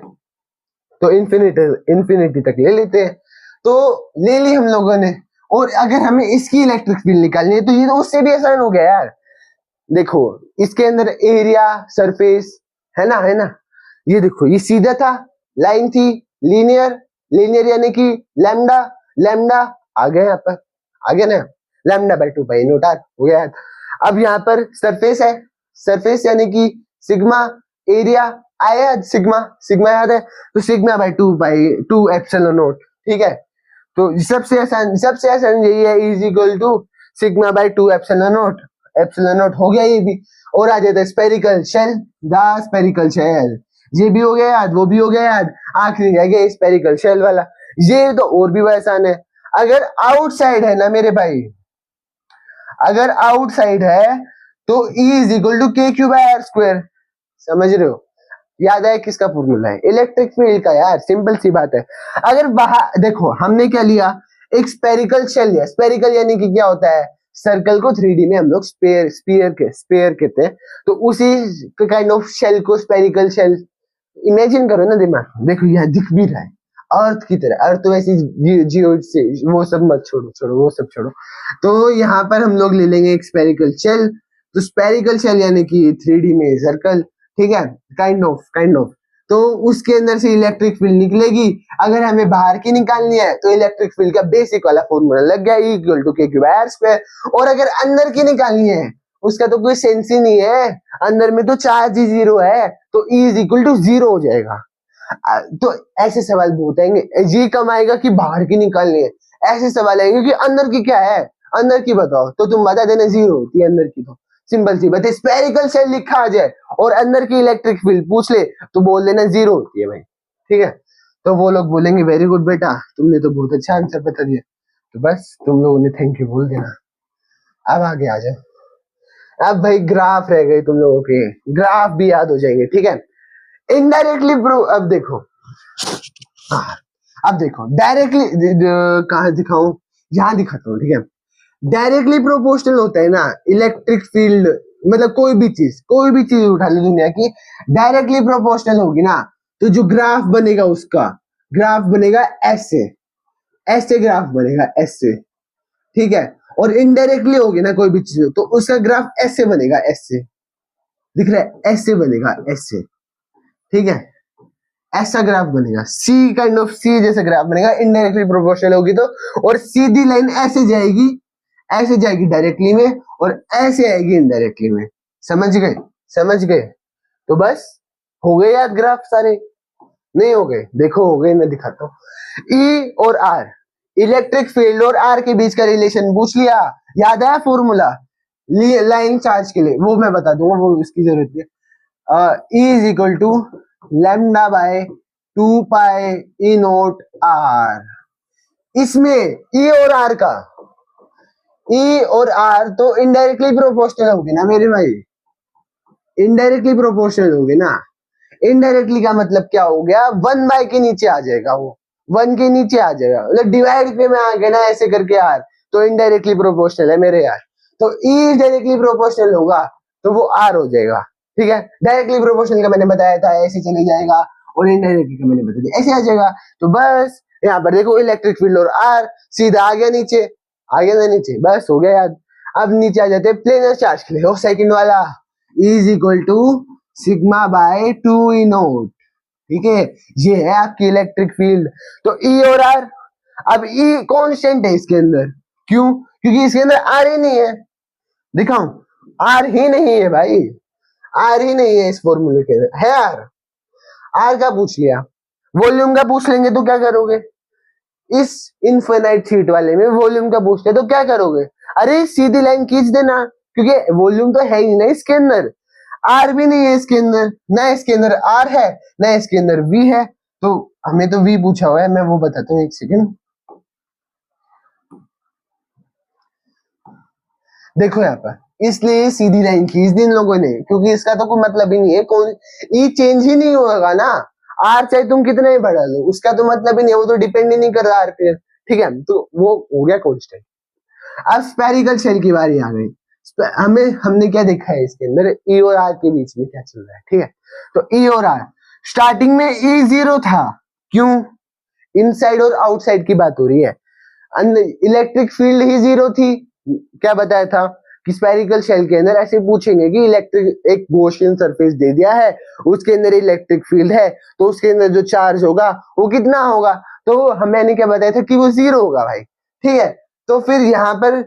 तो इन्फिनिटी तक ले लेते हैं, तो ले ली हम लोगों ने। और अगर हमें इसकी इलेक्ट्रिक फील्ड निकालनी है, तो ये तो उससे भी आसान हो गया यार। देखो इसके अंदर एरिया, सरफेस है ना, ये देखो ये सीधा था, लाइन थी, लीनियर यानी कि लैम्डा आ गया, यहाँ पर आ गया ना, lambda by 2 pi naught R हो गया। अब यहाँ पर सरफेस है, सरफेस यानी कि सिग्मा, एरिया आया, सिग्मा याद है, तो सिग्मा बाय 2 एप्सिलॉन नोट, ठीक है। तो सबसे आसान यही है, is equal to sigma by 2 epsilon naught हो गया ये भी। और आ जाता है spherical shell, the spherical shell, ये भी हो गया याद, वो भी हो गया याद, आखिरी रह गया स्पेरिकल शेल वाला, ये तो और भी आसान है। अगर आउटसाइड है ना मेरे भाई, अगर आउटसाइड है तो E is equal to K Q bye R square, समझ रहे हो, याद है किसका फॉर्मूला है, इलेक्ट्रिक फील्ड का यार, सिंपल सी बात है। अगर बाहर देखो हमने क्या लिया, एक स्पेरिकल शेल लिया, स्पेरिकल यानी कि क्या होता है, सर्कल को 3D में हम लोग स्पेयर कहते हैं, तो उसी काइंड ऑफ शेल को स्पेरिकल शेल इमेजिन करो ना दिमाग, देखो यहाँ दिख भी रहा है अर्थ की तरह, अर्थ तो ऐसी जियोइड से, वो सब मत छोड़ो वो सब छोड़ो, तो यहाँ पर हम लोग ले लेंगे एक स्पेरिकल शेल, तो स्पेरिकल शेल यानी कि 3D में सर्कल, ठीक है, काइंड ऑफ, तो उसके अंदर से इलेक्ट्रिक फील्ड निकलेगी। अगर हमें बाहर की निकालनी है तो इलेक्ट्रिक फील्ड का बेसिक वाला फॉर्मूला लग गया, E equal to K Q bye R square. और अगर अंदर की निकालनी है उसका तो कोई सेंस ही नहीं है, अंदर में तो चार्ज ही 0 है, तो E इज इक्वल टू 0 हो जाएगा। तो ऐसे सवाल बहुत आएंगे, ये कम आएगा कि बाहर की निकालनी है, ऐसे सवाल आएंगे कि अंदर की क्या है, अंदर की बताओ, तो तुम बता देना 0 होती है अंदर की, तो सिंपल सी बात है, स्पेरिकल शेल लिखा आ जाए और अंदर की इलेक्ट्रिक फील्ड पूछ ले तो बोल देना 0 होती है भाई, ठीक है। तो वो लोग बोलेंगे वेरी गुड बेटा, तुमने तो बहुत अच्छा आंसर बता दिया, तो बस तुम लोगों ने थैंक यू बोल देना। अब आगे आ जाओ, अब भाई ग्राफ रह गए तुम लोगों के, ग्राफ भी याद हो जाएंगे, ठीक है। इनडायरेक्टली प्रूव, अब देखो, अब देखो डायरेक्टली कहाँ दिखाऊं, यहां दिखाता हूँ, ठीक है। डायरेक्टली प्रोपोर्शनल होता है ना इलेक्ट्रिक फील्ड, मतलब कोई भी चीज उठा लो दुनिया की, डायरेक्टली प्रोपोर्शनल होगी ना, तो जो ग्राफ बनेगा उसका ग्राफ बनेगा ऐसे ग्राफ बनेगा ऐसे, ठीक है। और इनडायरेक्टली होगी ना कोई भी चीज, तो उसका ग्राफ ऐसे बनेगा, ऐसे दिख रहा है, ऐसे बनेगा ऐसे, ठीक है, ऐसा ग्राफ बनेगा, सी काइंड ऑफ सी जैसा ग्राफ बनेगा, इनडायरेक्टली प्रोपोर्शनल होगी तो। और सीधी लाइन ऐसे जाएगी डायरेक्टली में, और ऐसे आएगी इनडायरेक्टली में, समझ गए, तो बस हो गए याद ग्राफ सारे, नहीं हो गए, देखो हो गए, मैं दिखाता हूँ। ई और आर, इलेक्ट्रिक फील्ड और आर के बीच का रिलेशन पूछ लिया, याद है फॉर्मूला लाइन चार्ज के लिए, वो मैं बता दूंगा, वो उसकी जरूरत नहीं। E is equal to lambda by 2 pi E naught R, इसमें E और R तो इनडायरेक्टली प्रोपोर्शनल होगी ना मेरे भाई, इनडायरेक्टली प्रोपोर्शनल होगी ना, इनडायरेक्टली का मतलब क्या हो गया, 1 बाय के नीचे आ जाएगा वो, 1 के नीचे आ जाएगा, मतलब डिवाइड पे में आ गया ना ऐसे करके यार, तो इनडायरेक्टली प्रोपोर्शनल है मेरे यार। तो ई डायरेक्टली प्रोपोर्शनल होगा तो वो आर हो जाएगा, ठीक है। डायरेक्टली प्रोपोर्शनल का मैंने बताया था ऐसे चले जाएगा, और इनडायरेक्टली का मैंने बता दिया ऐसे आ जाएगा। तो बस यहाँ पर देखो इलेक्ट्रिक फील्ड और आर सीधा आ गया नीचे, आ गया ना नीचे, बस हो गया याद। अब नीचे आ जाते हैं प्लेनर चार्ज के लिए, हो सेकंड वाला is equal to sigma by 2 E naught, ठीक है। ये है आपकी इलेक्ट्रिक फील्ड। तो ई और आर, अब ई कांस्टेंट है इसके अंदर, क्यों? क्योंकि इसके अंदर आर ही नहीं है, दिखाऊं, आर ही नहीं है भाई, आर ही नहीं है इस फॉर्मूले के अंदर, है आर? आर का पूछ लिया, वॉल्यूम का पूछ लेंगे तो क्या करोगे? इस इनफिनाइट हीट वाले में वॉल्यूम का पूछते तो क्या करोगे? अरे सीधी लाइन खींच देना, क्योंकि वॉल्यूम तो है ही नहीं इसके अंदर, आर भी नहीं है इसके अंदर, ना इसके अंदर आर है ना इसके अंदर वी है। तो हमें तो वी पूछा हुआ है, मैं वो बताता हूँ, एक सेकेंड। देखो यहाँ पर, इसलिए सीधी लाइन खींच दी इन लोगों ने, क्योंकि इसका तो कोई मतलब ही नहीं है, कौन ई चेंज ही नहीं होगा ना, आर चाहे तुम कितना ही बढ़ा लो उसका तो मतलब ही नहीं है, वो तो डिपेंड ही नहीं कर रहा आर पे, ठीक है। तो वो हो गया कांस्टेंट। अब स्पेरिकल शेल की बारी आ गई। हमने क्या देखा है इसके अंदर, ई और आर के बीच में क्या चल रहा है, ठीक है। तो ई और आर, स्टार्टिंग में ई 0 था, क्यों? इनसाइड और आउटसाइड की बात हो रही है, इलेक्ट्रिक फील्ड ही 0 थी। क्या बताया था कि स्पेरिकल शेल के अंदर ऐसे पूछेंगे कि इलेक्ट्रिक एक गॉसियन सरफेस दे दिया है, उसके अंदर इलेक्ट्रिक फील्ड है, तो उसके अंदर जो चार्ज होगा वो कितना होगा? तो मैंने क्या बताया था कि वो 0 होगा भाई, ठीक है। तो फिर यहाँ पर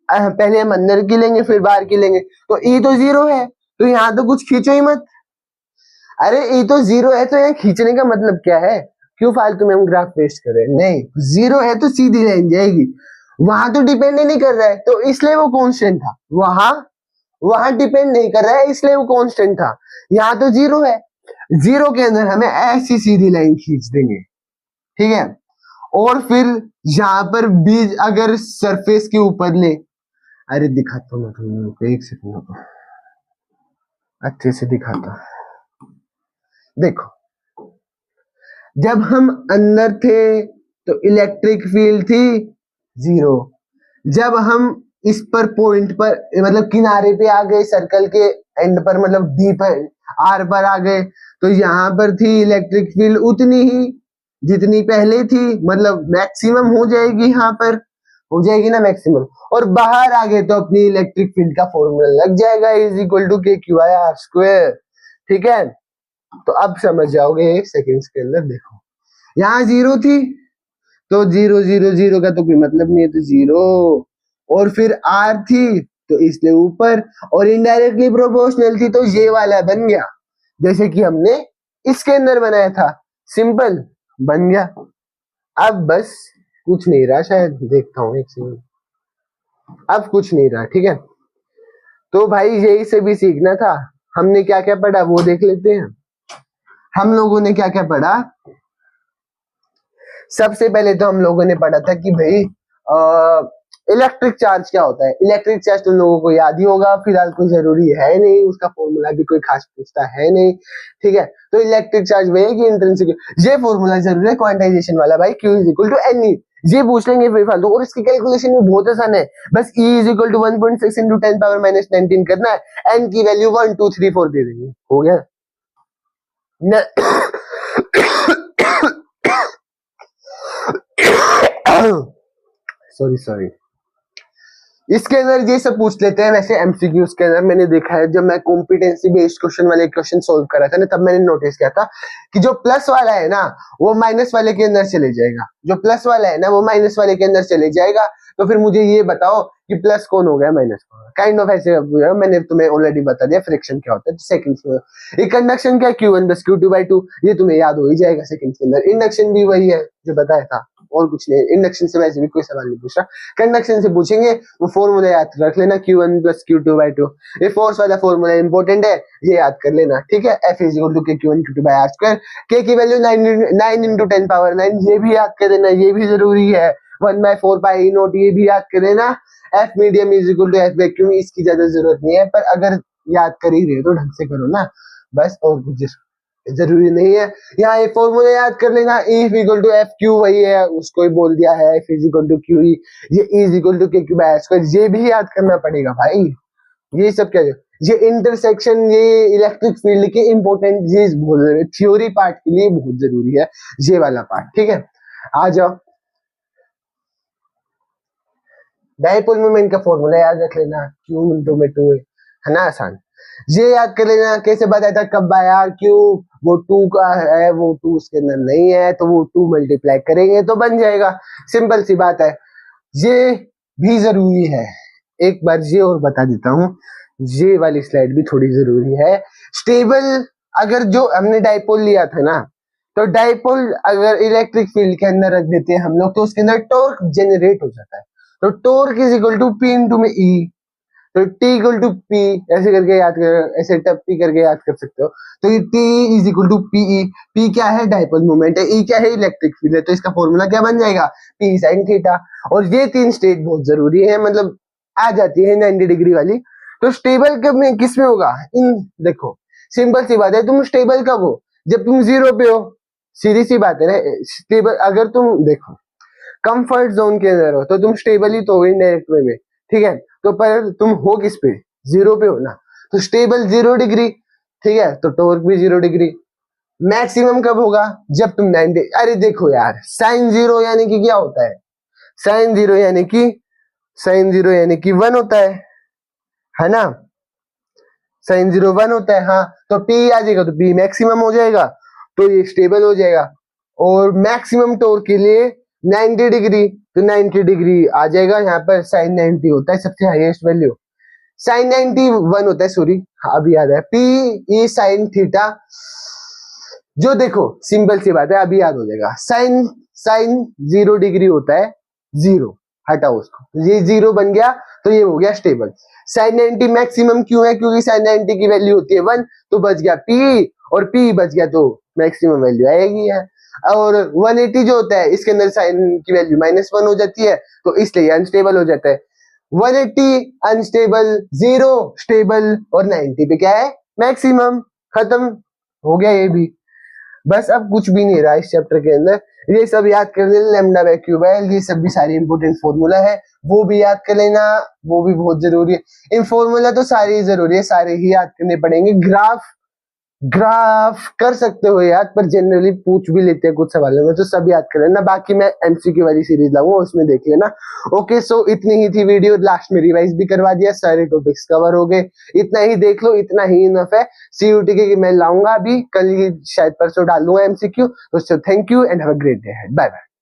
पहले हम अंदर की लेंगे फिर बाहर की लेंगे, तो ई तो 0 है, तो यहाँ तो कुछ खींचो ही मत। अरे ई तो 0 है तो यहाँ खींचने का मतलब क्या है? क्यों फालतू में हम ग्राफ वेस्ट कर रहे हैं? नहीं, 0 है तो सीधी लाइन जाएगी, वहां तो डिपेंड नहीं कर रहा है, तो इसलिए वो कांस्टेंट था। वहां वहां डिपेंड नहीं कर रहा है, इसलिए वो कांस्टेंट था। यहाँ तो 0 है, 0 के अंदर हमें ऐसी सीधी लाइन खींच देंगे, ठीक है। और फिर यहाँ पर बीज अगर सरफेस के ऊपर ले, अरे दिखाता हूँ मैं तुम लोगों को, एक सेकंड अच्छे से दिखाता हूँ। देखो, जब हम अंदर थे तो इलेक्ट्रिक फील्ड थी 0, जब हम इस पर पॉइंट पर मतलब किनारे पे आ गए, सर्कल के एंड पर मतलब डी पर आर पर आ गए, तो यहाँ पर थी इलेक्ट्रिक फील्ड उतनी ही जितनी पहले थी, मतलब मैक्सिमम हो जाएगी, यहाँ पर हो जाएगी ना मैक्सिमम। और बाहर आ गए तो अपनी इलेक्ट्रिक फील्ड का फॉर्मूला लग जाएगा, is equal to K Q I R square, ठीक है। तो अब समझ जाओगे एक सेकेंड के अंदर। देखो यहाँ 0 थी तो 0 0 0 का तो कोई मतलब नहीं है, तो 0, और फिर आर थी तो इसलिए ऊपर, और इनडायरेक्टली प्रोपोर्शनल थी तो ये वाला बन गया, जैसे कि हमने इसके अंदर बनाया था, सिंपल बन गया। अब बस कुछ नहीं रहा, शायद देखता हूँ एक सेकंड, अब कुछ नहीं रहा, ठीक है। तो भाई यही से भी सीखना था, हमने क्या क्या पढ़ा वो देख लेते हैं। हम लोगों ने क्या क्या पढ़ा, सबसे पहले तो हम लोगों ने पढ़ा था कि भाई इलेक्ट्रिक चार्ज क्या होता है। इलेक्ट्रिक चार्ज तुम लोगों को याद ही होगा, फिलहाल कोई जरूरी है नहीं, उसका फॉर्मूला भी कोई खास पूछता है नहीं, ठीक है। तो इलेक्ट्रिक चार्ज वही है कि इंट्रिंसिक, ये फॉर्मूला जरूरी है क्वांटाइजेशन वाला भाई, Q is equal to N E, ये पूछ लेंगे फिर फालतू, और इसकी कैलकुलेशन भी बहुत आसान है, बस E is equal to 1.6 into 10 power minus 19 करना है, n की वैल्यू 1 2 3 4 दे देंगे, हो गया। सॉरी, इसके अंदर ये सब पूछ लेते हैं। वैसे एमसीक्यूज के अंदर मैंने देखा है, जब मैं कॉम्पिटेंसी बेस्ड क्वेश्चन वाले क्वेश्चन सोल्व कर रहा था ना, तब मैंने नोटिस किया था कि जो प्लस वाला है ना वो माइनस वाले के अंदर चले जाएगा, जो प्लस वाला है ना वो माइनस वाले के अंदर चले जाएगा। तो फिर मुझे ये बताओ कि प्लस कौन हो गया माइनस कौन, काइंड ऑफ ऐसे मैंने तुम्हें ऑलरेडी बता दिया फ्रिक्शन क्या होता है। सेकंड्स में एक कंडक्शन क्या, Q1 + Q2/2, ये तुम्हें याद हो ही जाएगा सेकंड्स के अंदर। इंडक्शन भी वही है जो बताया था, और कुछ नहीं। इंडक्शन से वैसे भी कोई सवाल नहीं पूछ रहा, कंडक्शन से पूछेंगे, वो फॉर्मूला याद रख लेना, Q1 + Q2/2। ये फोर्स वाला फॉर्मूला इंपॉर्टेंट है, ये याद कर लेना, ठीक है। F = K Q1 Q2/r², K की वैल्यू 9 × 10 पावर 9, ये भी याद कर लेना, ये भी जरूरी है। 1/4 पाई E नॉट, ये भी याद कर लेना। F मीडियम = F वैक्यूम, इसकी ज्यादा जरूरत नहीं है, पर अगर याद कर ही रहे हो तो ढंग से करो ना, बस। और कुछ जरूरी नहीं है। यहाँ ये फॉर्मूला याद कर लेना, E equal to F Q, वही है, उसको ही बोल दिया है, F is equal to Q E, ये E is equal to K Q by square, ये भी याद करना पड़ेगा भाई। ये सब क्या है, ये इंटरसेक्शन, ये इलेक्ट्रिक फील्ड की इंपॉर्टेंट चीज बहुत जरूरी है, थ्योरी पार्ट के लिए बहुत जरूरी है ये वाला पार्ट, ठीक है। आ जाओ, डायपोल मोमेंट का फॉर्मूला याद रख लेना, क्यू इंटू में टू है ना, आसान। ये याद कर लेना कैसे बताया था, कब आया क्यू, वो टू का है, वो टू उसके अंदर नहीं है, तो वो टू मल्टीप्लाई करेंगे तो बन जाएगा, सिंपल सी बात है। ये भी जरूरी है, एक बार ये और बता देता हूँ, ये वाली स्लाइड भी थोड़ी जरूरी है। स्टेबल, अगर जो हमने डायपोल लिया था ना, तो डायपोल अगर इलेक्ट्रिक फील्ड के अंदर रख देते हैं हम लोग, तो उसके अंदर टॉर्क जनरेट हो जाता है, तो torque is equal to P into में ई, तो T इक्वल टू पी, ऐसे करके याद कर, ऐसे टप्पी करके याद कर सकते हो। तो ये T is equal to PE, P क्या है, डायपोल मोमेंट है, ई क्या है, इलेक्ट्रिक फील्ड है, तो इसका फॉर्मूला क्या बन जाएगा, पी साइन थीटा। और ये तीन स्टेट बहुत जरूरी है, मतलब आ जाती है 90 डिग्री वाली। तो स्टेबल कब में, किस में होगा, इन, देखो सिंपल सी बात है, तुम स्टेबल कब हो, जब तुम जीरो पे हो, सीधी सी बात है ना। स्टेबल अगर तुम देखो कंफर्ट जोन के अंदर हो, तो तुम स्टेबल ही तो हो इनडायरेक्ट वे में, ठीक है। तो पर तुम हो किस पे, जीरो पे हो ना, तो स्टेबल 0 डिग्री, ठीक है, तो टॉर्क भी 0 डिग्री। मैक्सिमम कब होगा, जब तुम 90, अरे देखो यार, साइन जीरो यानी कि क्या होता है, साइन जीरो यानी कि, साइन जीरो यानी कि 1 होता है ना, साइन जीरो 1 होता है, हाँ, तो पी आ जाएगा, तो पी मैक्सिमम हो जाएगा, तो ये स्टेबल हो जाएगा। और मैक्सिमम टॉर्क के लिए 90 डिग्री, तो 90 डिग्री आ जाएगा, यहाँ पर साइन 90 होता है सबसे हाईएस्ट वैल्यू, साइन 91 होता है, सॉरी अभी याद है, पी ई साइन थीटा। जो देखो सिंपल सी बात है, अभी याद हो जाएगा, साइन साइन 0 डिग्री होता है, जीरो, हटाओ उसको, ये जीरो बन गया, तो ये हो गया स्टेबल। साइन 90 मैक्सिमम क्यों है, क्योंकि साइन 90 की वैल्यू होती है 1, तो बच गया पी, और पी बच गया तो मैक्सिमम वैल्यू आएगी है। और 180 जो होता है, इसके अंदर साइन की वैल्यू -1 हो जाती है, तो इसलिए अनस्टेबल हो जाता है। 180 अनस्टेबल, 0 स्टेबल, और 90 पे क्या है, मैक्सिमम, खत्म हो गया ये भी। बस अब कुछ भी नहीं रहा इस चैप्टर के अंदर, ये सब याद कर लेना, lambda by Q by L, ये सब भी सारी इंपॉर्टेंट फॉर्मूला है, वो भी याद कर लेना, वो भी बहुत जरूरी है। इन फॉर्मूला तो सारे ही जरूरी है, सारे ही याद करने पड़ेंगे। ग्राफ, ग्राफ कर सकते हो याद, पर जनरली पूछ भी लेते हैं कुछ सवालों में, तो सब याद कर लेना, बाकी मैं एमसीक्यू वाली सीरीज लाऊंगा, उसमें देख लेना। ओके, सो इतनी ही थी वीडियो, लास्ट में रिवाइज भी करवा दिया, सारे टॉपिक्स कवर हो गए, इतना ही देख लो, इतना ही इनफ है। सीयूटी के मैं लाऊंगा अभी, कल ही शायद परसों डाल दूंगा एमसीक्यू। तो thank you and have a great day, bye bye.